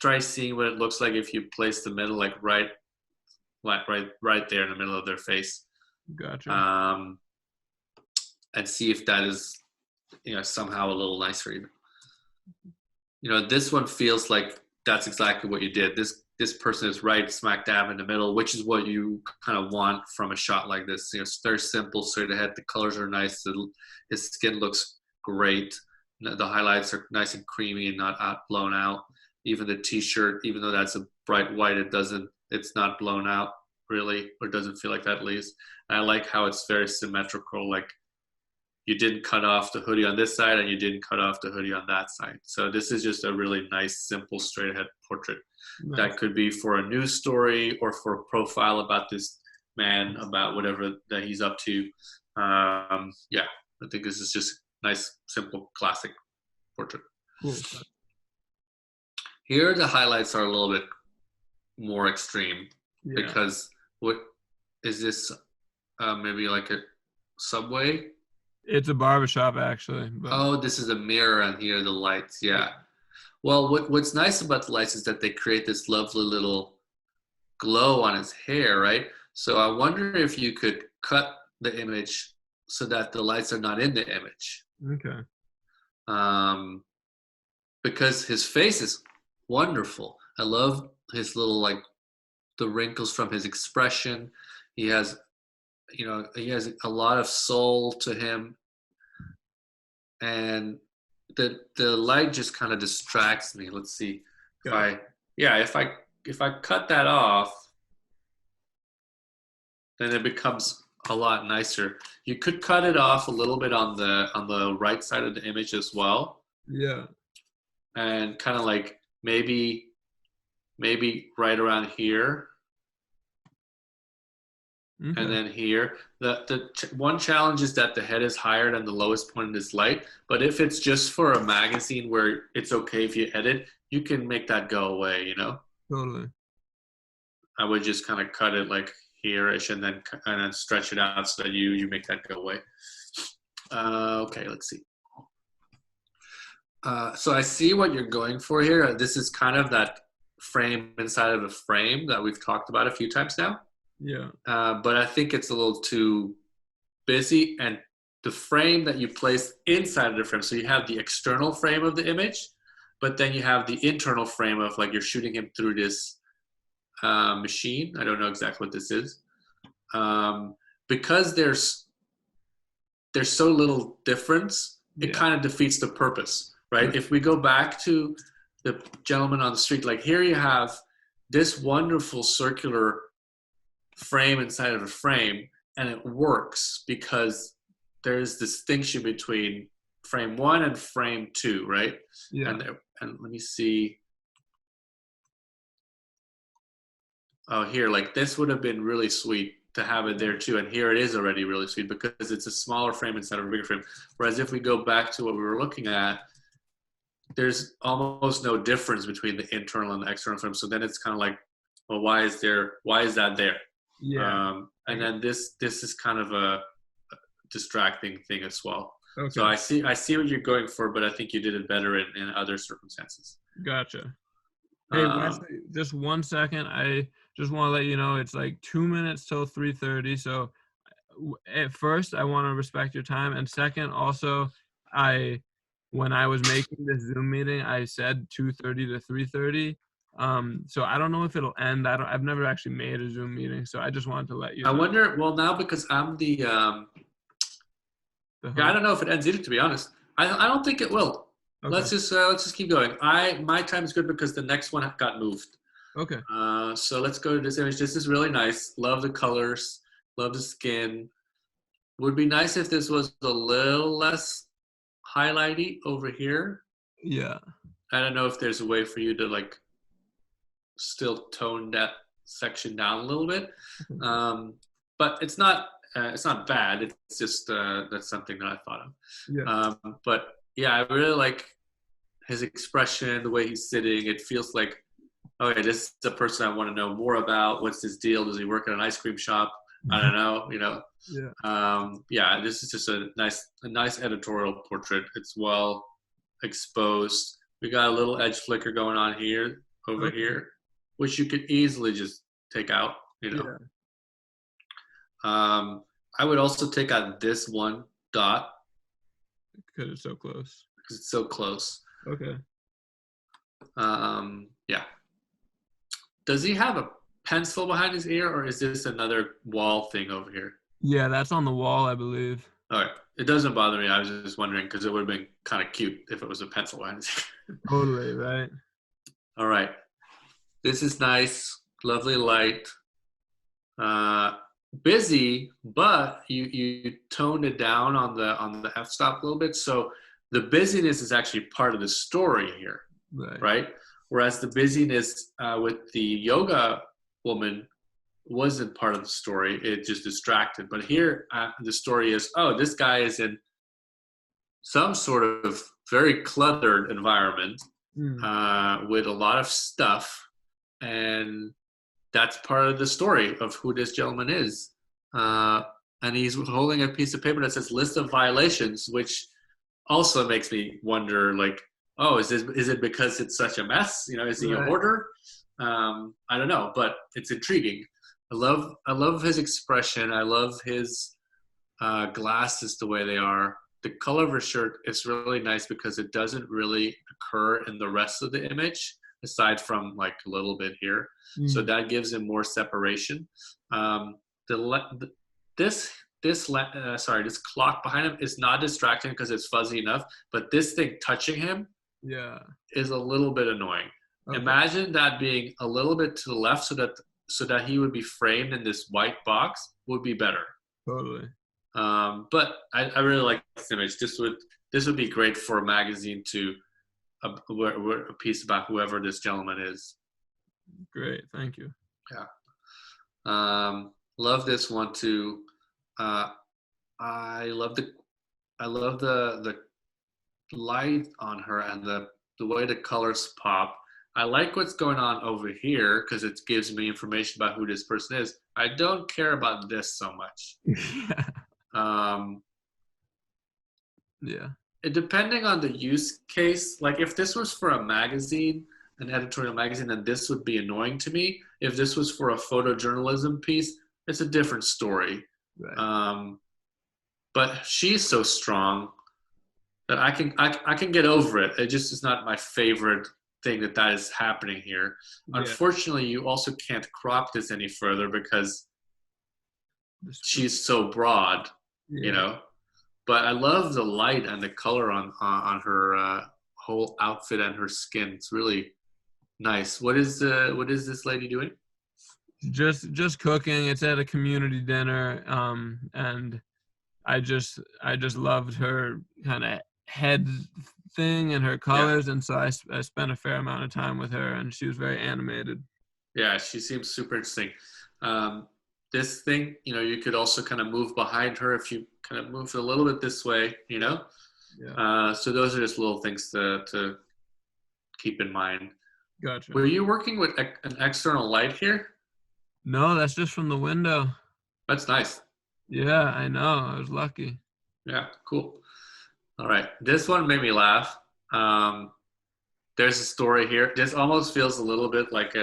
try seeing what it looks like if you place the middle like right there in the middle of their face. Gotcha. And see if that is somehow a little nicer even. This one feels like that's exactly what you did. This person is right smack dab in the middle, which is what you kind of want from a shot like this. It's very simple, straight ahead. The colors are nice. His skin looks great. The highlights are nice and creamy and not blown out. Even the t-shirt, even though that's a bright white, it's not blown out really, or doesn't feel like that at least. And I like how it's very symmetrical. Like you didn't cut off the hoodie on this side and you didn't cut off the hoodie on that side. So this is just a really nice, simple, straight ahead portrait. Nice. That could be for a news story or for a profile about this man, about whatever that he's up to. Yeah, I think this is just nice, simple, classic portrait. Cool. Here, the highlights are a little bit more extreme because what is this? Maybe like a subway? It's a barbershop, actually. But... Oh, this is a mirror, and here are the lights. Yeah. Well, what's nice about the lights is that they create this lovely little glow on his hair, right? So I wonder if you could cut the image so that the lights are not in the image. Okay. Because his face is wonderful. I love his little, like, the wrinkles from his expression. He has a lot of soul to him, and the light just kind of distracts me. Let's see if I cut that off, then it becomes a lot nicer. You could cut it off a little bit on the right side of the image as well. Yeah. and kind of like maybe right around here. Okay. And then here, one challenge is that the head is higher than the lowest point in this light. But if it's just for a magazine where it's okay if you edit, you can make that go away. You know, Totally. I would just kind of cut it like here-ish, and then stretch it out so that you make that go away. Okay, let's see. So I see what you're going for here. This is kind of that frame inside of a frame that we've talked about a few times now. Yeah. But I think it's a little too busy, and the frame that you place inside of the frame, so you have the external frame of the image, but then you have the internal frame of like you're shooting him through this machine. I don't know exactly what this is. Because there's so little difference, it kind of defeats the purpose, right? If we go back to the gentleman on the street, like here you have this wonderful circular frame inside of a frame, and it works because there's distinction between frame 1 and frame 2, right? Yeah. And let me see. Oh, here, like this would have been really sweet to have it there too, and here it is already really sweet because it's a smaller frame instead of a bigger frame. Whereas if we go back to what we were looking at, there's almost no difference between the internal and the external frame. So then it's kind of like, well, why is that there? Yeah. And then this is kind of a distracting thing as well. Okay. So I see what you're going for, but I think you did it better in other circumstances. Gotcha. Hey, Wesley, just 1 second. I just want to let you know it's like 2 minutes till 3:30. So at first, I want to respect your time, and second, also, when I was making this Zoom meeting, I said 2:30 to 3:30. So I don't know if it'll end. I've never actually made a Zoom meeting, so I just wanted to let you know. I wonder. Well, now because I'm the I don't know if it ends either. To be honest, I don't think it will. Okay. Let's just keep going. My time is good because the next one got moved. Okay. So let's go to this image. This is really nice. Love the colors. Love the skin. Would be nice if this was a little less highlighty over here. Yeah. I don't know if there's a way for you to like still tone that section down a little bit. But it's not bad. It's just that's something that I thought of. Yeah. But yeah, I really like his expression, the way he's sitting. It feels like, okay, this is a person I want to know more about. What's his deal? Does he work at an ice cream shop? I don't know, you know. Yeah. Yeah, this is just a nice editorial portrait. It's well exposed. We got a little edge flicker going on here, over here, which you could easily just take out, you know. Yeah. I would also take out this one dot. Because it's so close. Because it's so close. Okay. Yeah. Does he have a pencil behind his ear, or is this another wall thing over here? Yeah, that's on the wall, I believe. All right. It doesn't bother me. I was just wondering because it would have been kind of cute if it was a pencil behind his ear. Totally, right? All right. This is nice. Lovely light. Busy, but you toned it down on the f-stop a little bit. So the busyness is actually part of the story here, right? Whereas the busyness with the yoga woman wasn't part of the story. It just distracted. But here the story is, oh, this guy is in some sort of very cluttered environment with a lot of stuff, and that's part of the story of who this gentleman is. And he's holding a piece of paper that says list of violations, which also makes me wonder, like, oh, is it because it's such a mess? You know, is he in order? I don't know, but it's intriguing. I love his expression. I love his glasses the way they are. The color of his shirt is really nice because it doesn't really occur in the rest of the image, aside from like a little bit here. So that gives him more separation. This clock behind him is not distracting because it's fuzzy enough, but this thing touching him is a little bit annoying. Okay. Imagine that being a little bit to the left so that he would be framed in this white box would be better. Totally. But I really like this image. This would be great for a magazine to a piece about whoever this gentleman is. Great, thank you. Yeah. Love this one too. I love the light on her and the way the colors pop. I like what's going on over here because it gives me information about who this person is. I don't care about this so much. Yeah. Um, Yeah. Depending on the use case, like if this was for a magazine, an editorial magazine, then this would be annoying to me. If this was for a photojournalism piece, it's a different story. Right. But she's so strong that I can get over it. It just is not my favorite thing that is happening here. Yeah. Unfortunately, you also can't crop this any further because she's so broad, Yeah. you know. But I love the light and the color on her whole outfit and her skin. It's really nice. What is this lady doing? Just cooking. It's at a community dinner, and I just loved her kind of head thing and her colors, and so I spent a fair amount of time with her, and she was very animated. Yeah, she seems super interesting. This thing, you could also kind of move behind her if you kind of move a little bit this way, Yeah. So those are just little things to keep in mind. Gotcha. Were you working with an external light here? No, that's just from the window. That's nice. Yeah, I know. I was lucky. Yeah, cool. All right. This one made me laugh. There's a story here. This almost feels a little bit like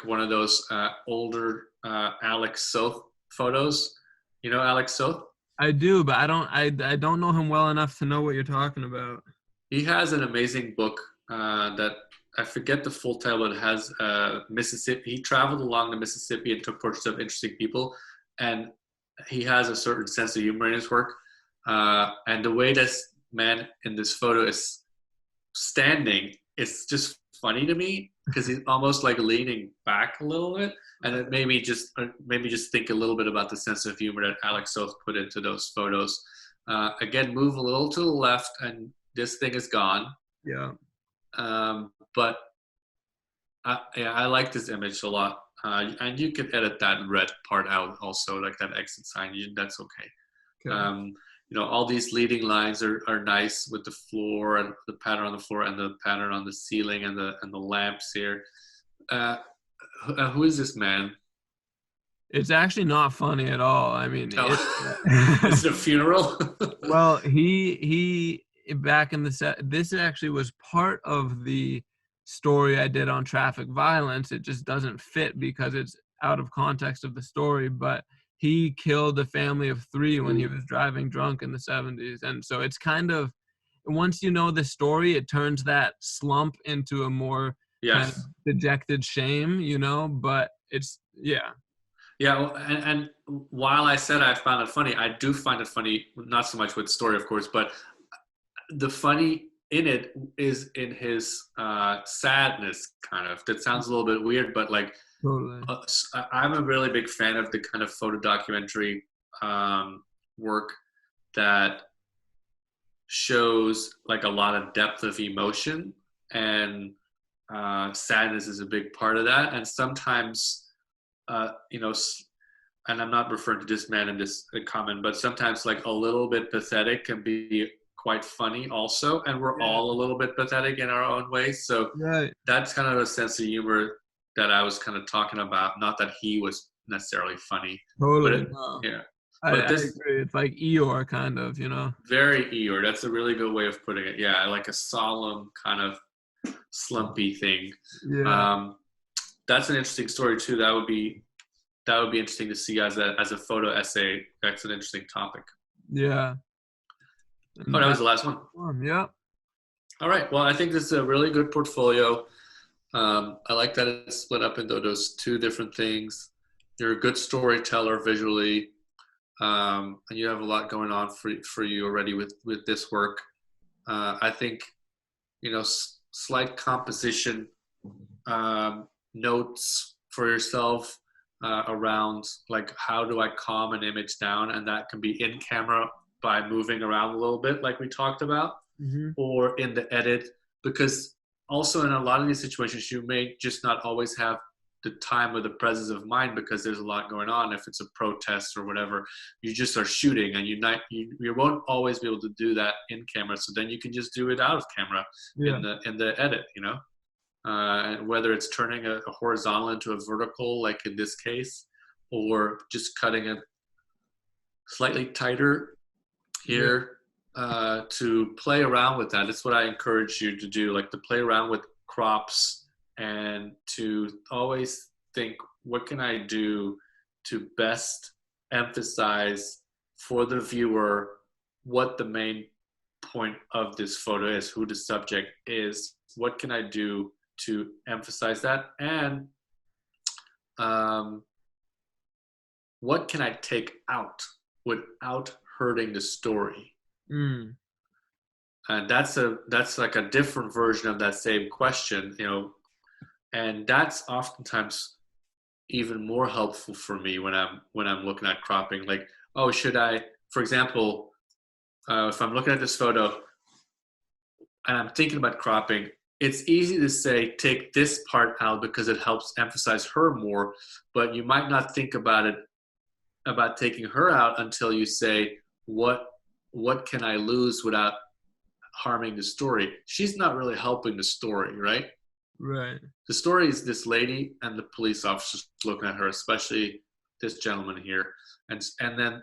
one of those older Alex Soth photos. You know Alex Soth? I do, but I don't know him well enough to know what you're talking about. He has an amazing book that I forget the full title, but it has Mississippi. He traveled along the Mississippi and took portraits of interesting people. And he has a certain sense of humor in his work. And the way this man in this photo is standing, it's just funny to me because he's almost like leaning back a little bit. And it made me just think a little bit about the sense of humor that Alex Soth put into those photos. Again, move a little to the left and this thing is gone. Yeah. But I like this image a lot. And you can edit that red part out also, like that exit sign. That's okay. All these leading lines are nice with the floor and the pattern on the floor and the pattern on the ceiling and the lamps here. Who is this man? It's actually not funny at all. I mean, is it a funeral? Well, he back in the set. This actually was part of the story I did on traffic violence. It just doesn't fit because it's out of context of the story. But he killed a family of 3 when he was driving drunk in the 70s, and so it's kind of, once you know the story, it turns that slump into a more kind of dejected shame, But it's Yeah, and while I said I found it funny, I do find it funny, not so much with the story, of course, but the funny in it is in his sadness, kind of. That sounds a little bit weird, but like, totally. I'm a really big fan of the kind of photo documentary work that shows like a lot of depth of emotion, and sadness is a big part of that. And sometimes, and I'm not referring to this man in this comment, but sometimes like a little bit pathetic can be quite funny also, and we're all a little bit pathetic in our own ways. So that's kind of a sense of humor that I was kind of talking about. Not that he was necessarily funny. Totally. Yeah. I agree. It's like Eeyore, kind of, Very Eeyore. That's a really good way of putting it. Yeah, like a solemn kind of slumpy thing. Yeah. That's an interesting story too. That would be interesting to see as a photo essay. That's an interesting topic. Yeah. That was the last one. Yeah. All right. Well, I think this is a really good portfolio. I like that it's split up into those 2 different things. You're a good storyteller visually, and you have a lot going on for you already with this work. I think, slight composition notes for yourself around like, how do I calm an image down, and that can be in camera by moving around a little bit like we talked about, or in the edit because also in a lot of these situations, you may just not always have the time or the presence of mind because there's a lot going on. If it's a protest or whatever, you just are shooting, and you won't always be able to do that in camera. So then you can just do it out of camera in the edit, and whether it's turning a horizontal into a vertical, like in this case, or just cutting it slightly tighter here, to play around with that. It's what I encourage you to do, like to play around with crops and to always think, what can I do to best emphasize for the viewer what the main point of this photo is, who the subject is, what can I do to emphasize that, and what can I take out without hurting the story. And that's like a different version of that same question, and that's oftentimes even more helpful for me when I'm looking at cropping. Like, oh, should I, for example, if I'm looking at this photo and I'm thinking about cropping, it's easy to say take this part out because it helps emphasize her more, but you might not think about taking her out until you say, what can I lose without harming the story? She's not really helping the story, right? Right. The story is this lady and the police officers looking at her, especially this gentleman here, and then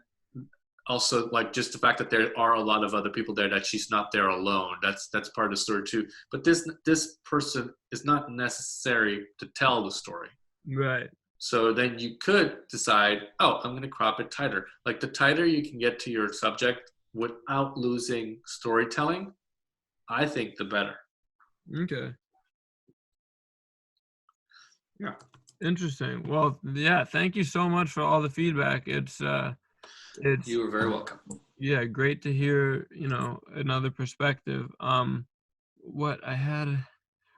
also, like, just the fact that there are a lot of other people there, that she's not there alone. That's part of the story too. But this person is not necessary to tell the story. Right. So then you could decide, oh, I'm going to crop it tighter. Like, the tighter you can get to your subject without losing storytelling, I think the better. Okay. Yeah. Interesting. Well, yeah, thank you so much for all the feedback. It's You were very welcome. Yeah, great to hear, another perspective.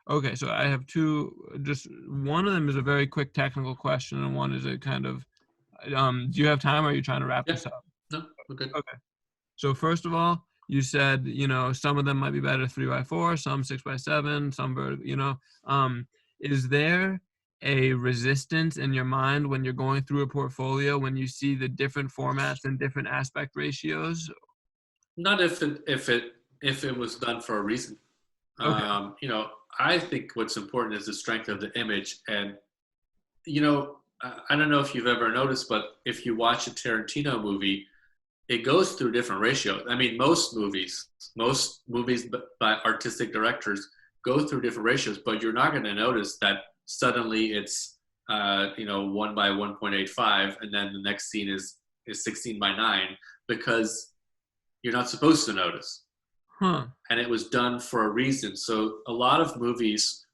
Okay, so I have two, just one of them is a very quick technical question, and one is a kind of, do you have time, or are you trying to wrap this up? No, we're good. Okay. So first of all, you said, some of them might be better 3x4, some 6x7, some is there a resistance in your mind when you're going through a portfolio, when you see the different formats and different aspect ratios? Not if it was done for a reason. Okay. I think what's important is the strength of the image. And, I don't know if you've ever noticed, but if you watch a Tarantino movie, it goes through different ratios. I mean, most movies by artistic directors go through different ratios, but you're not going to notice that suddenly it's 1 by 1.85, and then the next scene is 16 by 9, because you're not supposed to notice. And it was done for a reason. So a lot of movies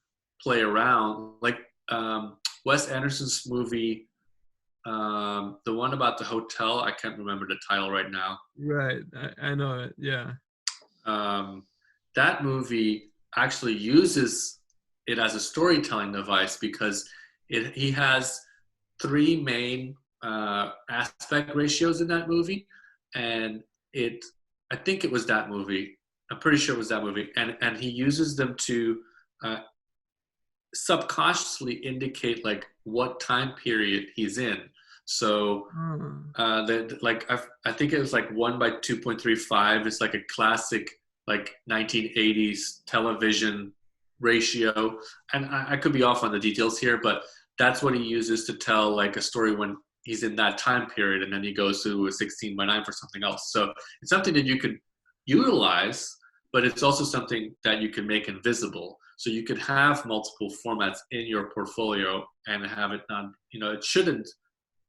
play around, like Wes Anderson's movie, the one about the hotel. I can't remember the title right now. Right, I know it. Yeah. That movie actually uses it as a storytelling device because he has 3 main aspect ratios in that movie, and I think it was that movie. I'm pretty sure it was that movie, and he uses them to subconsciously indicate like what time period he's in. So I think it was like 1 by 2.35. It's like a classic like 1980s television ratio, and I could be off on the details here, but that's what he uses to tell like a story when he's in that time period, and then he goes to a 16 by 9 for something else. So it's something that you could utilize, but it's also something that you can make invisible. So you could have multiple formats in your portfolio and have it not, it shouldn't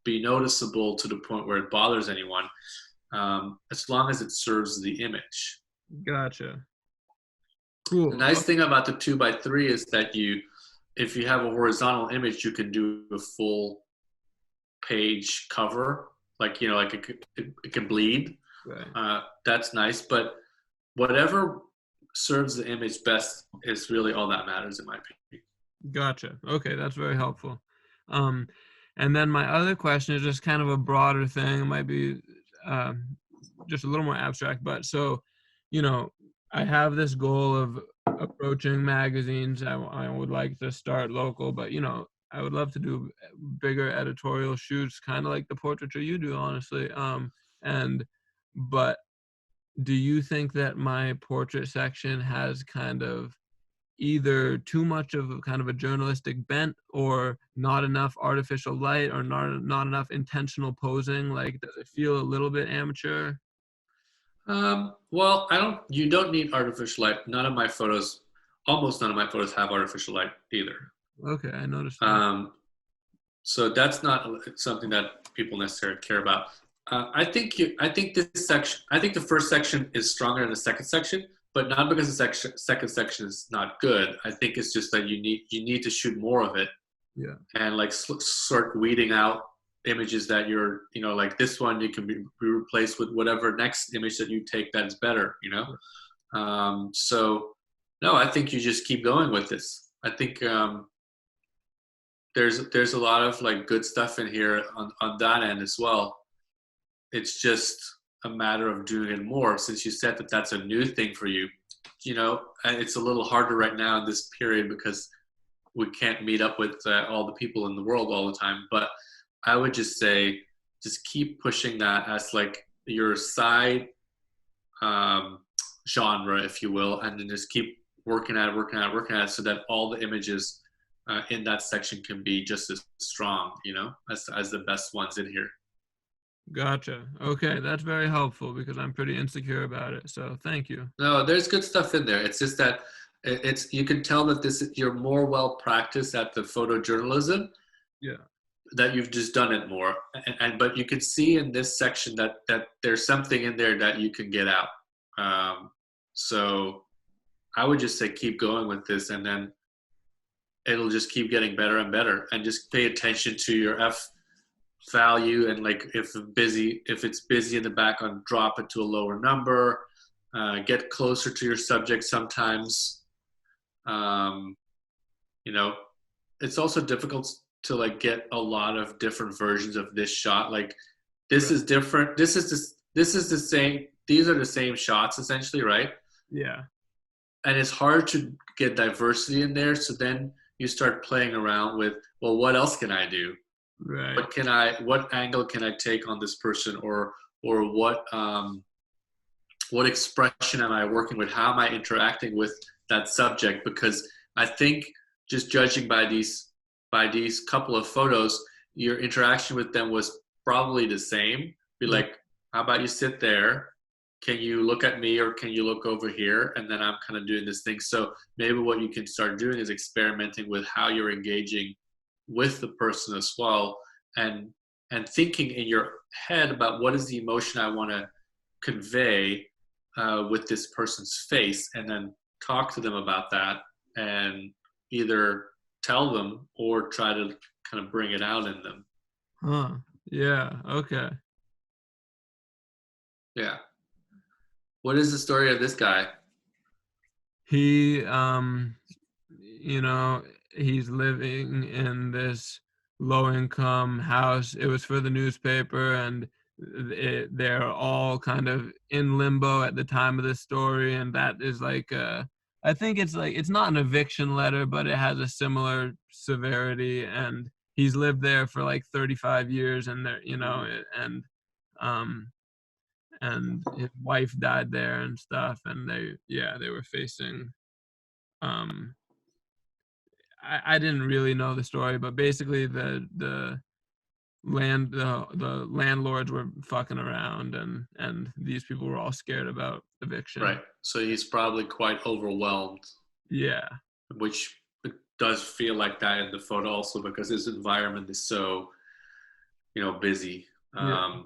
be noticeable to the point where it bothers anyone, as long as it serves the image. Gotcha. Cool. The nice thing about the 2x3 is that if you have a horizontal image, you can do a full page cover, like it can bleed. Right. That's nice, but whatever serves the image best is really all that matters, in my opinion. Gotcha. Okay, that's very helpful. And then my other question is just kind of a broader thing. It might be just a little more abstract, but so, I have this goal of approaching magazines. I would like to start local, but I would love to do bigger editorial shoots, kind of like the portraiture you do, honestly. And but do you think that my portrait section has kind of either too much of a kind of a journalistic bent, or not enough artificial light, or not enough intentional posing? Like, does it feel a little bit amateur? Well, you don't need artificial light. Almost none of my photos have artificial light either. Okay, I noticed that. So that's not something that people necessarily care about. I think the first section is stronger than the second section, but not because the second section is not good. I think it's just that you need to shoot more of it. Yeah. And like start weeding out images that like this one, you can be replaced with whatever next image that you take that is better, So no, I think you just keep going with this. I think there's a lot of like good stuff in here on that end as well. It's just a matter of doing it more. Since you said that that's a new thing for you, and it's a little harder right now in this period because we can't meet up with all the people in the world all the time. But I would just say, just keep pushing that as like your side genre, if you will, and then just keep working at it so that all the images in that section can be just as strong, as the best ones in here. Gotcha. Okay, that's very helpful because I'm pretty insecure about it. So thank you. No, there's good stuff in there. It's just that you can tell that you're more well practiced at the photojournalism. Yeah. That you've just done it more, but you can see in this section that there's something in there that you can get out. So I would just say keep going with this, and then it'll just keep getting better and better. And just pay attention to your F value, and like if it's busy in the background, drop it to a lower number. Get closer to your subject sometimes. It's also difficult to like get a lot of different versions of this shot. Like this is different. This is the same. These are the same shots essentially, right? Yeah. And it's hard to get diversity in there. So then you start playing around with, well, what else can I do? Right. What angle can I take on this person, or what expression am I working with? How am I interacting with that subject? Because I think just judging by these couple of photos, your interaction with them was probably the same. Be like, how about you sit there? Can you look at me, or can you look over here? And then I'm kind of doing this thing. So maybe what you can start doing is experimenting with how you're engaging with the person as well, and thinking in your head about what is the emotion I want to convey with this person's face, and then talk to them about that, and either tell them or try to kind of bring it out in them. Huh. Yeah. Okay. Yeah. What is the story of this guy? He, he's living in this low-income house. It was for the newspaper, and they're all kind of in limbo at the time of the story, and that is like I think it's like, it's not an eviction letter, but it has a similar severity, and he's lived there for like 35 years, and there, and his wife died there and stuff, and they were facing I didn't really know the story, but basically the landlords were fucking around, and these people were all scared about eviction. Right. So he's probably quite overwhelmed. Yeah. Which does feel like that in the photo also, because his environment is so, busy. Yeah.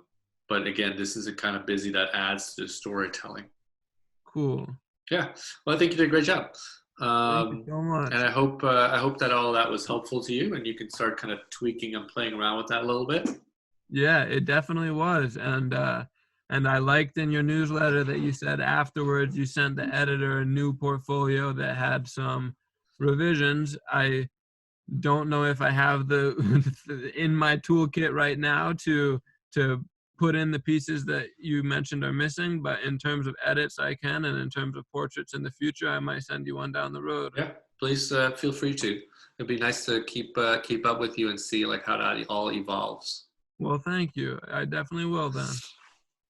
But again, this is a kind of busy that adds to storytelling. Cool. Yeah. Well, I think you did a great job. Thank you so much. And I hope that all of that was helpful to you, and you can start kind of tweaking and playing around with that a little bit. Yeah, it definitely was. And I liked in your newsletter that you said afterwards you sent the editor a new portfolio that had some revisions. I don't know if I have the in my toolkit right now to put in the pieces that you mentioned are missing, but in terms of edits I can, and in terms of portraits in the future, I might send you one down the road. Yeah, please feel free to. It'd be nice to keep up with you and see like how that all evolves. Well, thank you. I definitely will then.